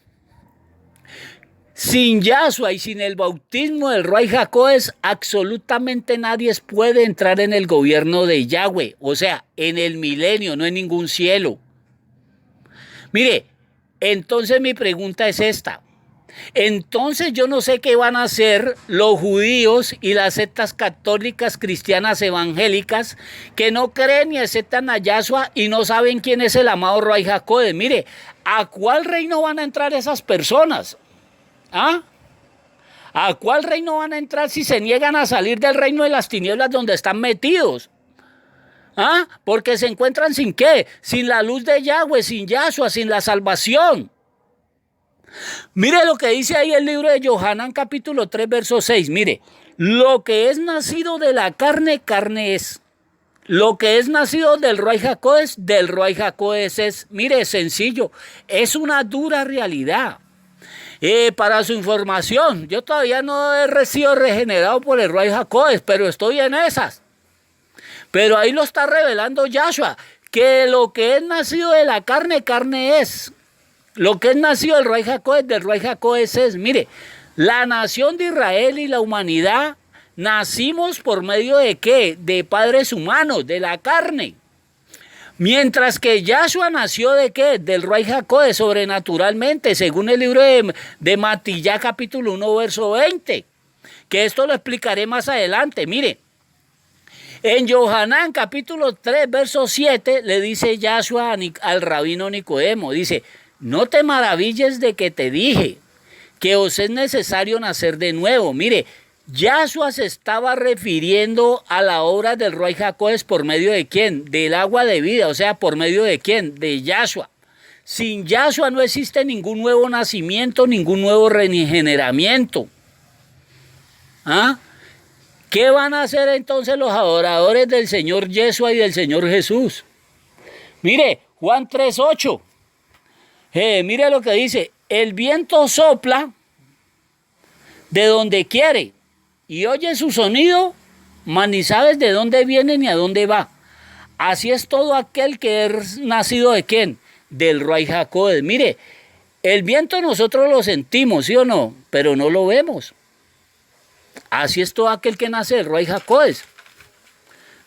Sin Yahshua y sin el bautismo del Ruaj HaKodesh, absolutamente nadie puede entrar en el gobierno de Yahweh, o sea, en el milenio, no en ningún cielo. Mire, entonces mi pregunta es esta. Entonces yo no sé qué van a hacer los judíos y las sectas católicas cristianas evangélicas que no creen ni aceptan a Yahshua y no saben quién es el amado Ruaj HaKodesh. Mire, ¿a cuál reino van a entrar esas personas? ¿Ah? ¿A cuál reino van a entrar si se niegan a salir del reino de las tinieblas donde están metidos? ¿Ah? Porque se encuentran sin qué, sin la luz de Yahweh, sin Yahshua, sin la salvación. Mire lo que dice ahí el libro de Yohanan capítulo 3 verso 6. Mire, lo que es nacido de la carne, carne es. Lo que es nacido del Ruaj HaKodesh, del Ruaj HaKodesh es. Mire, sencillo, es una dura realidad. Para su información, yo todavía no he sido regenerado por el Ruaj HaKodesh, pero estoy en esas. Pero ahí lo está revelando Yahshua, que lo que es nacido de la carne, carne es. Lo que es nacido del Ruaj HaKodesh, del Ruaj HaKodesh es. Mire, la nación de Israel y la humanidad nacimos por medio de ¿qué? De padres humanos, de la carne. Mientras que Yahshua nació de ¿qué? Del Ruaj HaKodesh, sobrenaturalmente, según el libro de Matillá, capítulo 1, verso 20. Que esto lo explicaré más adelante. Mire, en Yohanan capítulo 3, verso 7, le dice Yahshua al rabino Nicodemo, dice, no te maravilles de que te dije que os es necesario nacer de nuevo. Mire, Yahshua se estaba refiriendo a la obra del Ruaj HaKodesh por medio de quién, del agua de vida, o sea, por medio de quién, de Yahshua. Sin Yahshua no existe ningún nuevo nacimiento, ningún nuevo regeneramiento. ¿Ah? ¿Qué van a hacer entonces los adoradores del Señor Yeshua y del Señor Jesús? Mire, Juan 3:8. Mire lo que dice, el viento sopla de donde quiere y oye su sonido, mas ni sabes de dónde viene ni a dónde va. Así es todo aquel que es nacido de ¿quién? Del Ruaj HaKodesh. Mire, el viento nosotros lo sentimos, ¿sí o no? Pero no lo vemos. Así es todo aquel que nace del Ruaj HaKodesh.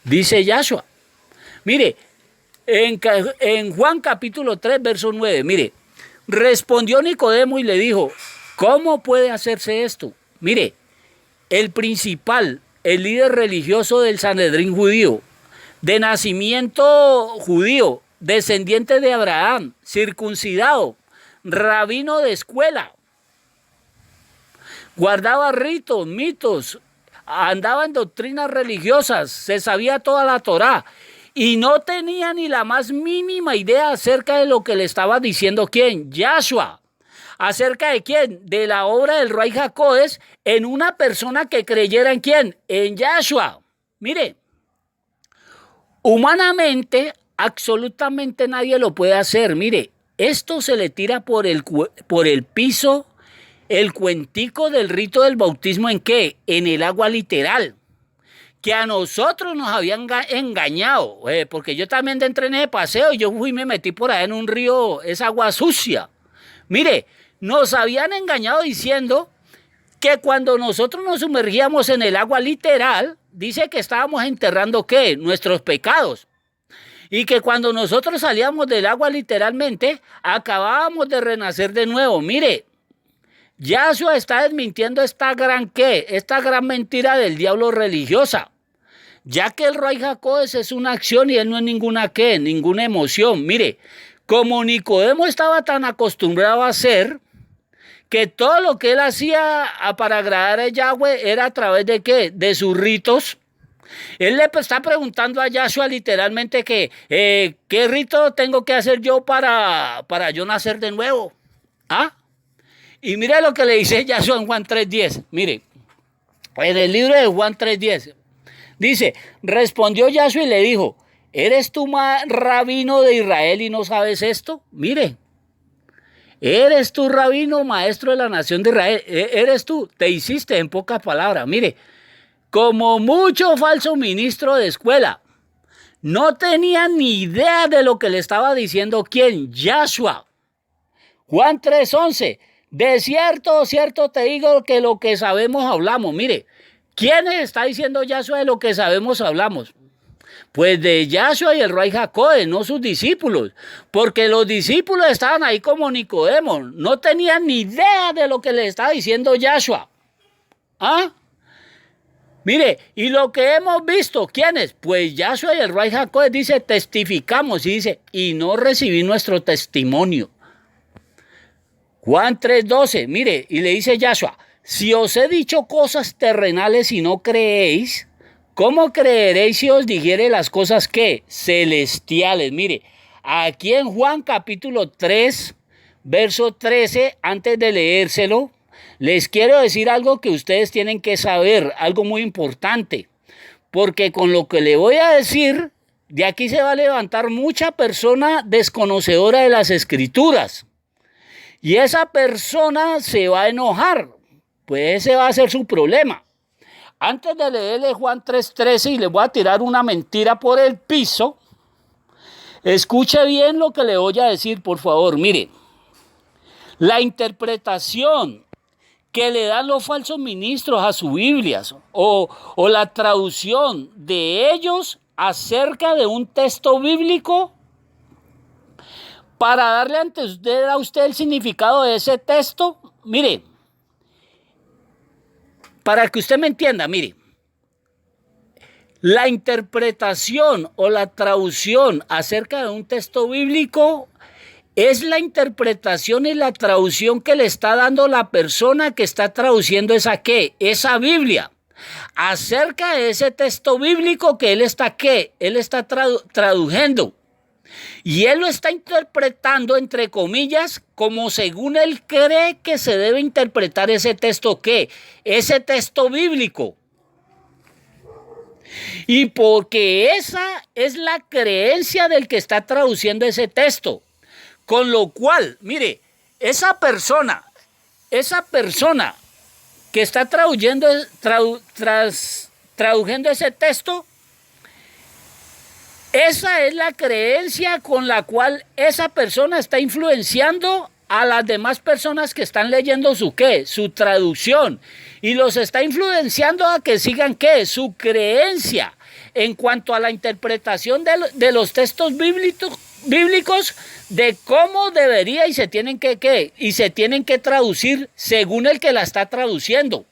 dice Yahshua. Mire, en Juan capítulo 3, verso 9, mire, respondió Nicodemo y le dijo, ¿cómo puede hacerse esto? Mire, el principal, el líder religioso del Sanedrín judío, de nacimiento judío, descendiente de Abraham, circuncidado, rabino de escuela, guardaba ritos, mitos, andaba en doctrinas religiosas, se sabía toda la Torá y no tenía ni la más mínima idea acerca de lo que le estaba diciendo ¿quién? Yahshua. ¿Acerca de quién? De la obra del Ruach HaKodesh en una persona que creyera en ¿quién? En Yahshua. Mire, humanamente absolutamente nadie lo puede hacer. Mire, esto se le tira por el piso el cuentico del rito del bautismo. ¿En qué? En el agua literal. Que a nosotros nos habían engañado, porque yo también entrené de paseo y yo fui y me metí por ahí en un río, es agua sucia. Mire, nos habían engañado diciendo que cuando nosotros nos sumergíamos en el agua literal, dice que estábamos enterrando ¿qué? Nuestros pecados. Y que cuando nosotros salíamos del agua literalmente, acabábamos de renacer de nuevo. Mire, Yahshua está desmintiendo esta gran mentira del diablo religiosa. Ya que el Ruach HaKodesh es una acción y él no es ninguna emoción. Mire, como Nicodemo estaba tan acostumbrado a hacer, que todo lo que él hacía para agradar a Yahweh era a través de ¿qué? De sus ritos. Él le está preguntando a Yahshua literalmente que ¿qué rito tengo que hacer yo para yo nacer de nuevo? ¿Ah? Y mire lo que le dice Yahshua en Juan 3:10. Mire, en el libro de Juan 3:10 dice, respondió Yahshua y le dijo, ¿eres tú rabino de Israel y no sabes esto? Mire, eres tú rabino, maestro de la nación de Israel, eres tú, te hiciste en pocas palabras. Mire, como mucho falso ministro de escuela, no tenía ni idea de lo que le estaba diciendo ¿quién? Yahshua. Juan 3:11, de cierto, cierto te digo que lo que sabemos hablamos. Mire, ¿quién está diciendo Yahshua de lo que sabemos hablamos? Pues de Yahshua y el Ruach HaKodesh, no sus discípulos. Porque los discípulos estaban ahí como Nicodemo. No tenían ni idea de lo que le estaba diciendo Yahshua. ¿Ah? Mire, y lo que hemos visto, ¿quiénes? Pues Yahshua y el Ruach HaKodesh dice, testificamos. Y dice, y no recibí nuestro testimonio. Juan 3:12, mire, y le dice Yahshua, si os he dicho cosas terrenales y no creéis, ¿cómo creeréis si os dijere las cosas ¿qué? Celestiales. Mire, aquí en Juan capítulo 3, verso 13, antes de leérselo, les quiero decir algo que ustedes tienen que saber, algo muy importante, porque con lo que le voy a decir, de aquí se va a levantar mucha persona desconocedora de las escrituras. Y esa persona se va a enojar, pues ese va a ser su problema. Antes de leerle Juan 3:13 y le voy a tirar una mentira por el piso, escuche bien lo que le voy a decir, por favor. Mire, la interpretación que le dan los falsos ministros a sus Biblias o la traducción de ellos acerca de un texto bíblico para darle a usted el significado de ese texto, mire, para que usted me entienda, mire, la interpretación o la traducción acerca de un texto bíblico es la interpretación y la traducción que le está dando la persona que está traduciendo esa Biblia, acerca de ese texto bíblico que él está traduciendo. Y él lo está interpretando, entre comillas, como según él cree que se debe interpretar ese texto, ese texto bíblico. Y porque esa es la creencia del que está traduciendo ese texto. Con lo cual, mire, esa persona que está traduciendo ese texto, esa es la creencia con la cual esa persona está influenciando a las demás personas que están leyendo su traducción. Y los está influenciando a que sigan su creencia. en cuanto a la interpretación de los textos bíblicos, de cómo debería y se tienen que traducir según el que la está traduciendo.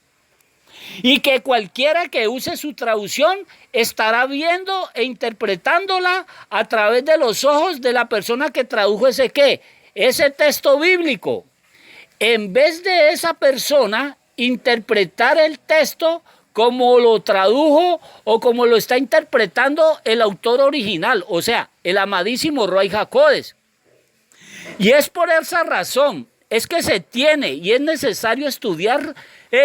Y que cualquiera que use su traducción estará viendo e interpretándola a través de los ojos de la persona que tradujo ese texto bíblico. En vez de esa persona interpretar el texto como lo tradujo o como lo está interpretando el autor original, o sea, el amadísimo Ruach HaKodesh. Y es por esa razón, es que se tiene y es necesario estudiar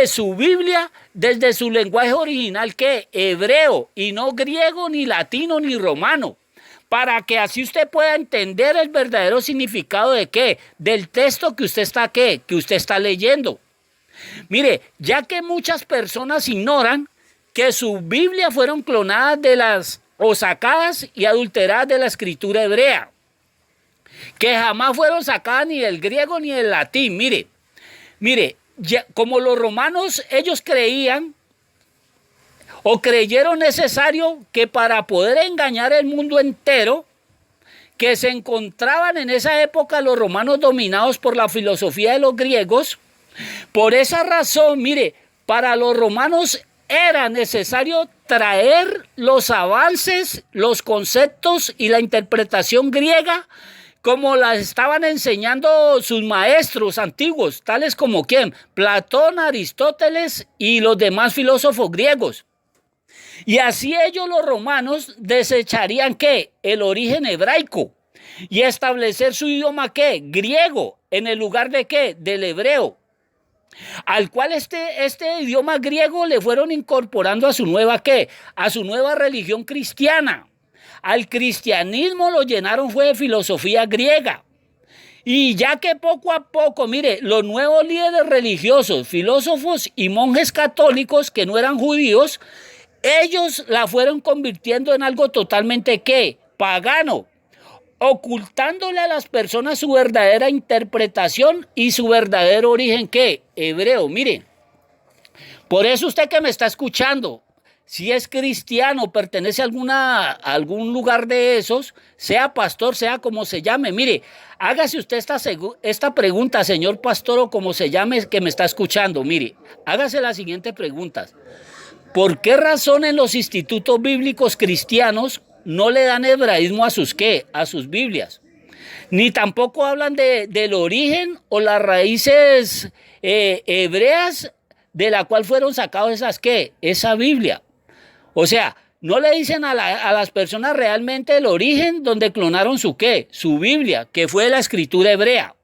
su Biblia desde su lenguaje original, que hebreo, y no griego, ni latino, ni romano, para que así usted pueda entender el verdadero significado del texto que usted está leyendo. Mire, ya que muchas personas ignoran que su Biblia fueron clonadas o sacadas y adulteradas de la escritura hebrea, que jamás fueron sacadas ni del griego ni del latín. Mire, ya, como los romanos, ellos creían o creyeron necesario que para poder engañar el mundo entero, que se encontraban en esa época los romanos dominados por la filosofía de los griegos, por esa razón, mire, para los romanos era necesario traer los avances, los conceptos y la interpretación griega como las estaban enseñando sus maestros antiguos, tales como ¿quién? Platón, Aristóteles y los demás filósofos griegos. Y así ellos, los romanos, desecharían el origen hebraico y establecer su idioma griego en el lugar del hebreo, al cual este idioma griego le fueron incorporando a su nueva religión cristiana. Al cristianismo lo llenaron fue de filosofía griega. Y ya que poco a poco, mire, los nuevos líderes religiosos, filósofos y monjes católicos que no eran judíos, ellos la fueron convirtiendo en algo totalmente pagano, ocultándole a las personas su verdadera interpretación y su verdadero origen hebreo. Mire, por eso usted que me está escuchando, si es cristiano, pertenece a algún lugar de esos, sea pastor, sea como se llame, mire, hágase usted esta pregunta, señor pastor, o como se llame, que me está escuchando. Mire, hágase la siguiente pregunta: ¿por qué razón en los institutos bíblicos cristianos no le dan hebraísmo a sus Biblias? Ni tampoco hablan del origen o las raíces hebreas de la cual fueron sacados esa Biblia. O sea, no le dicen a las personas realmente el origen donde clonaron su Biblia, que fue la escritura hebrea.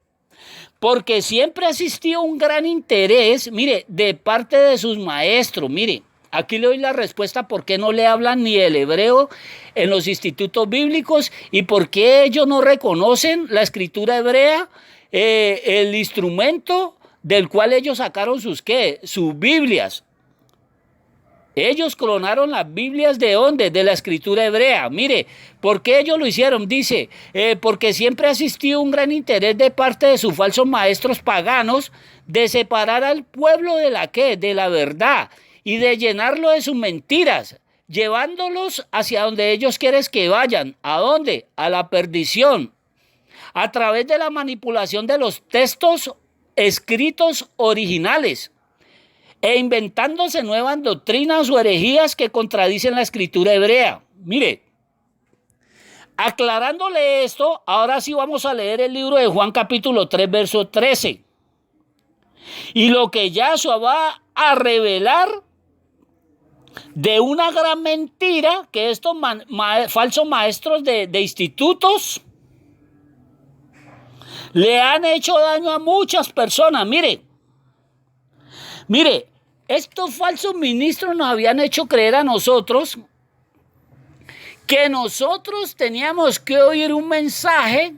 Porque siempre existió un gran interés, mire, de parte de sus maestros. Mire, aquí le doy la respuesta por qué no le hablan ni el hebreo en los institutos bíblicos y por qué ellos no reconocen la escritura hebrea, el instrumento del cual ellos sacaron sus Biblias. Ellos clonaron las Biblias ¿de dónde? De la escritura hebrea. Mire, ¿por qué ellos lo hicieron? Dice, porque siempre ha existido un gran interés de parte de sus falsos maestros paganos de separar al pueblo de la verdad y de llenarlo de sus mentiras, llevándolos hacia donde ellos quieren que vayan. ¿A dónde? A la perdición, a través de la manipulación de los textos escritos originales, e inventándose nuevas doctrinas o herejías que contradicen la escritura hebrea. Mire, aclarándole esto, ahora sí vamos a leer el libro de Juan capítulo 3, verso 13. Y lo que Yahshua va a revelar de una gran mentira que estos falsos maestros de institutos le han hecho daño a muchas personas. Mire, estos falsos ministros nos habían hecho creer a nosotros que nosotros teníamos que oír un mensaje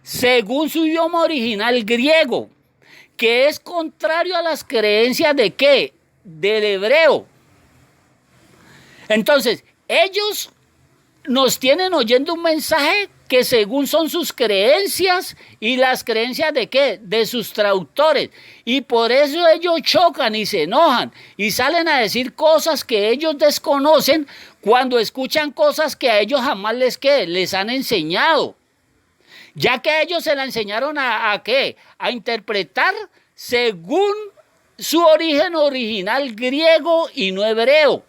según su idioma original griego, que es contrario a las creencias del hebreo. Entonces, ellos nos tienen oyendo un mensaje que según son sus creencias y las creencias de qué, de sus traductores. Y por eso ellos chocan y se enojan y salen a decir cosas que ellos desconocen cuando escuchan cosas que a ellos jamás les han enseñado. Ya que ellos se la enseñaron a qué, a interpretar según su origen original griego y no hebreo.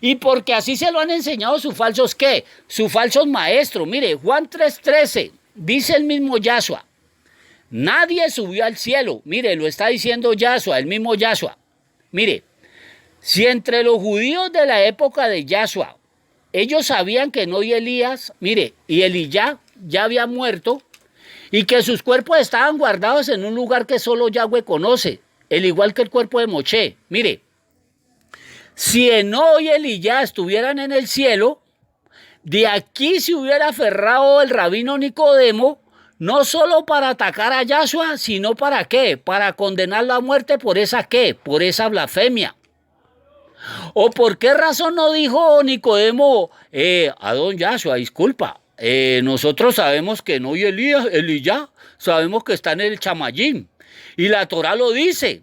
Y porque así se lo han enseñado sus falsos ¿qué? Sus falsos maestros. Mire, Juan 3:13, dice el mismo Yahshua, nadie subió al cielo. Mire, lo está diciendo Yahshua, el mismo Yahshua. Mire, si entre los judíos de la época de Yahshua, ellos sabían que no y Elías, mire, y Elías ya había muerto, y que sus cuerpos estaban guardados en un lugar que solo Yahweh conoce, el igual que el cuerpo de Moshe. Mire, si Enoc y Elías estuvieran en el cielo, de aquí se hubiera aferrado el rabino Nicodemo, no solo para atacar a Yahshua, sino para qué, para condenarlo a muerte por esa qué, por esa blasfemia. ¿O por qué razón no dijo Nicodemo, a don Yahshua, disculpa, nosotros sabemos que no y Elías, sabemos que está en el Chamayim, y la Torah lo dice,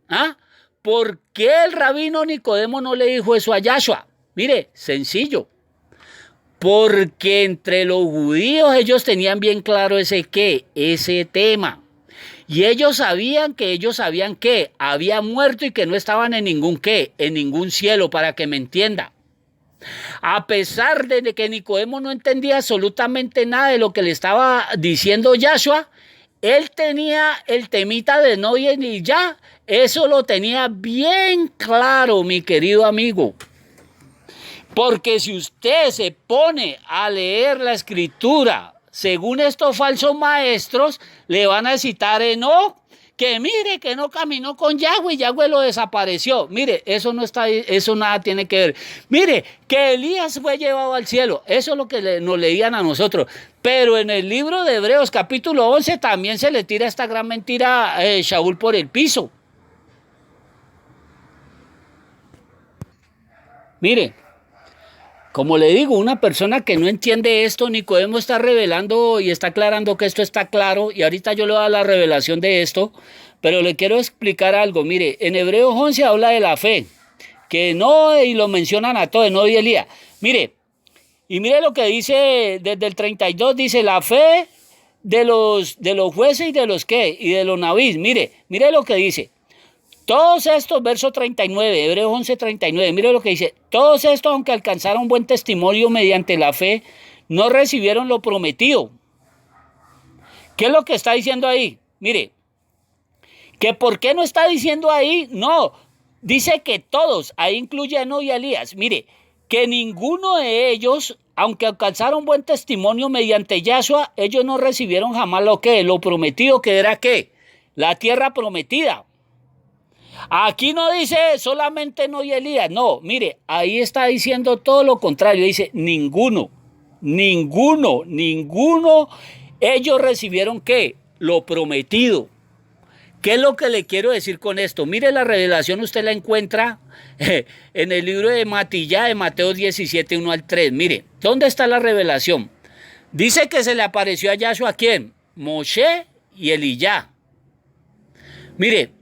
¿ah? ¿Por qué el rabino Nicodemo no le dijo eso a Yahshua? Mire, sencillo. Porque entre los judíos ellos tenían bien claro ese tema. Y ellos sabían que había muerto y que no estaban en ningún cielo, para que me entienda. A pesar de que Nicodemo no entendía absolutamente nada de lo que le estaba diciendo Yahshua, él tenía el temita de no y ya. Eso lo tenía bien claro, mi querido amigo. Porque si usted se pone a leer la escritura, según estos falsos maestros, le van a citar Enoc, que mire que no caminó con Yahweh y Yahweh lo desapareció. Mire, eso nada tiene que ver. Mire, que Elías fue llevado al cielo. Eso es lo que nos leían a nosotros. Pero en el libro de Hebreos, capítulo 11, también se le tira esta gran mentira a Shaul por el piso. Mire, como le digo, una persona que no entiende esto, Nicodemo está revelando y está aclarando que esto está claro, y ahorita yo le voy a dar la revelación de esto, pero le quiero explicar algo. Mire, en Hebreos 11 habla de la fe, que no, y lo mencionan a todos, no y Elías. Mire, y mire lo que dice desde el 32, dice la fe de los jueces y de los ¿qué? Y de los nabís. Mire lo que dice. Todos estos, verso 39, Hebreos 11, 39, mire lo que dice. Todos estos, aunque alcanzaron buen testimonio mediante la fe, no recibieron lo prometido. ¿Qué es lo que está diciendo ahí? Mire, que ¿por qué no está diciendo ahí? No, dice que todos, ahí incluye a Enoc y a Elías. Mire, que ninguno de ellos, aunque alcanzaron buen testimonio mediante Yahshua, ellos no recibieron jamás lo prometido, que era ¿qué? La tierra prometida. Aquí no dice solamente Enoc y Elías, no, mire, ahí está diciendo todo lo contrario, dice ninguno, ellos recibieron ¿qué? Lo prometido. ¿Qué es lo que le quiero decir con esto? Mire, la revelación usted la encuentra en el libro de Matillá, de Mateo 17, 1 al 3, mire, ¿dónde está la revelación? Dice que se le apareció a Yahshua, ¿a quién? Moshe y Elías. Mire,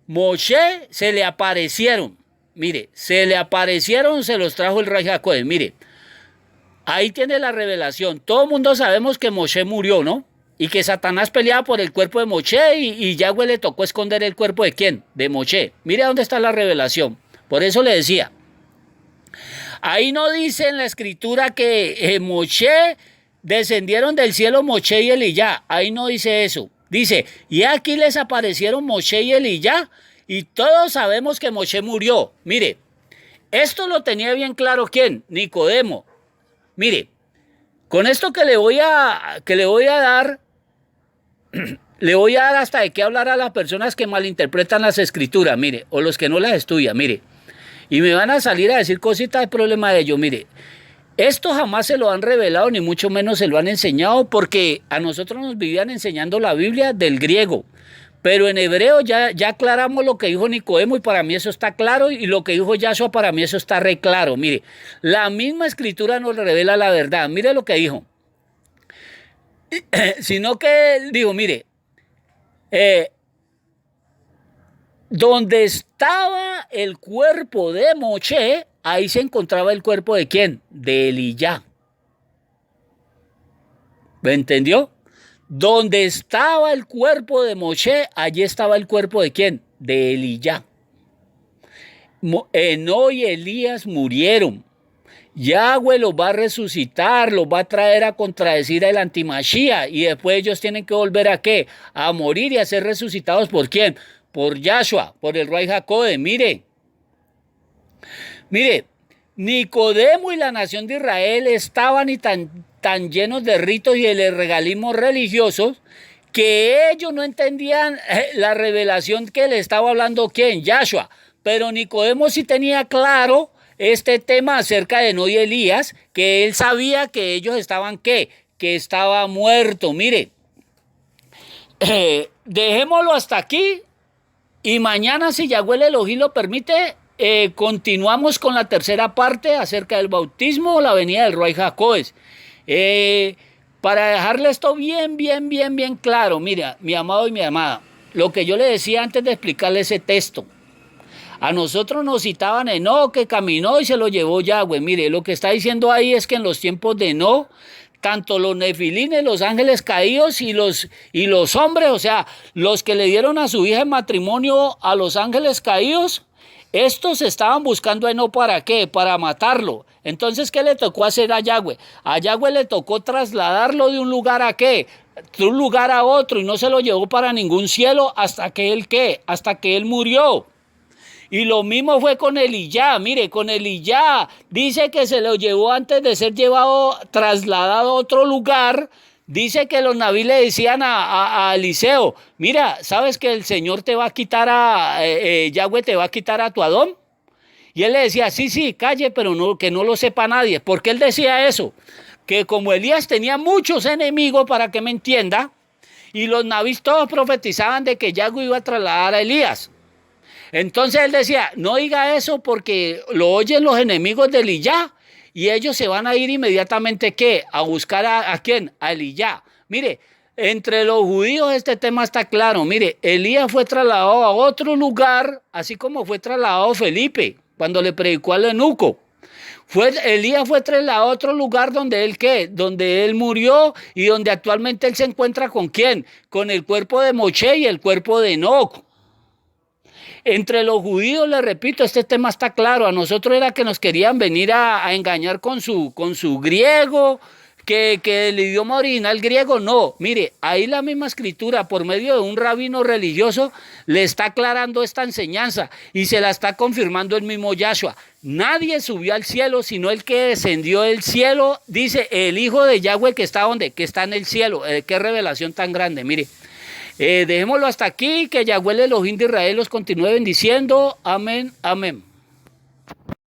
Moshe se le aparecieron, mire, se los trajo el Rey Jacob, mire, ahí tiene la revelación. Todo el mundo sabemos que Moshe murió, ¿no? Y que Satanás peleaba por el cuerpo de Moshe y Yahweh le tocó esconder el cuerpo de ¿quién? De Moshe. Mire dónde está la revelación. Por eso le decía, ahí no dice en la escritura que Moshe descendieron del cielo Moshe y Elías, ahí no dice eso. Dice, y aquí les aparecieron Moshe y Elías, y todos sabemos que Moshe murió. Mire, esto lo tenía bien claro ¿quién? Nicodemo. Mire, con esto que le voy a dar, le voy a dar hasta de qué hablar a las personas que malinterpretan las escrituras, mire, o los que no las estudian, mire, y me van a salir a decir cositas de problema de ellos, mire. Esto jamás se lo han revelado, ni mucho menos se lo han enseñado, porque a nosotros nos vivían enseñando la Biblia del griego. Pero en hebreo ya aclaramos lo que dijo Nicodemo y para mí eso está claro, y lo que dijo Yahshua para mí eso está re claro. Mire, la misma escritura nos revela la verdad. Mire lo que dijo. sino que dijo, mire, eh, donde estaba el cuerpo de Moshe, ahí se encontraba el cuerpo de ¿quién? De Eliyá. ¿Me entendió? Donde estaba el cuerpo de Moshe, allí estaba el cuerpo de ¿quién? De Eliyá. Eno y Elías murieron. Yahweh los va a resucitar, los va a traer a contradecir al antimachía y después ellos tienen que volver a ¿qué? A morir y a ser resucitados ¿por quién? Por Yahshua, por el Ruach HaKodesh. Mire, Nicodemo y la nación de Israel estaban y tan llenos de ritos y de regalismos religiosos que ellos no entendían la revelación que le estaba hablando ¿quién? Yahshua. Pero Nicodemo sí tenía claro este tema acerca de Eno y Elías, que él sabía que ellos estaban ¿qué? Que estaba muerto. Mire, dejémoslo hasta aquí y mañana, si Yahweh Elohim lo permite, continuamos con la tercera parte acerca del bautismo, la venida del Ruach HaKodesh. Para dejarle esto bien claro, mira, mi amado y mi amada, lo que yo le decía antes de explicarle ese texto. A nosotros nos citaban Eno, que caminó y se lo llevó Yahweh. Mire, lo que está diciendo ahí es que en los tiempos de Eno, tanto los nefilines, los ángeles caídos y los hombres, o sea, los que le dieron a su hija en matrimonio a los ángeles caídos, estos estaban buscando a Eno ¿para qué? Para matarlo. Entonces, ¿qué le tocó hacer a Yahweh? A Yahweh le tocó trasladarlo de un lugar a qué? De un lugar a otro y no se lo llevó para ningún cielo hasta que él ¿qué? Hasta que él murió. Y lo mismo fue con Eliyá. Mire, con Eliyá dice que se lo llevó antes de ser llevado, trasladado a otro lugar. Dice que los naví le decían a Eliseo, mira, ¿sabes que el Señor te va a quitar Yahweh te va a quitar a tu Adón? Y él le decía, sí, calle, pero no, que no lo sepa nadie. ¿Por qué él decía eso? Que como Elías tenía muchos enemigos, para que me entienda, y los navíes todos profetizaban de que Yahweh iba a trasladar a Elías. Entonces él decía, no diga eso porque lo oyen los enemigos de Eliyá y ellos se van a ir inmediatamente ¿qué? A buscar a ¿quién? A Eliyá. Mire, entre los judíos este tema está claro. Mire, Elías fue trasladado a otro lugar, así como fue trasladado Felipe cuando le predicó al eunuco. Elías fue trasladado a otro lugar donde él ¿qué? Donde él murió y donde actualmente él se encuentra ¿con quién? Con el cuerpo de Moshe y el cuerpo de Enoc. Entre los judíos, les repito, este tema está claro. A nosotros era que nos querían venir a engañar con su griego, que el idioma original griego, no. Mire, ahí la misma escritura, por medio de un rabino religioso, le está aclarando esta enseñanza y se la está confirmando el mismo Yahshua. Nadie subió al cielo, sino el que descendió del cielo, dice el Hijo de Yahweh que está donde, que está en el cielo. Qué revelación tan grande, mire. Dejémoslo hasta aquí, que Yahweh Elohim de Israel los continúe bendiciendo. Amén, amén.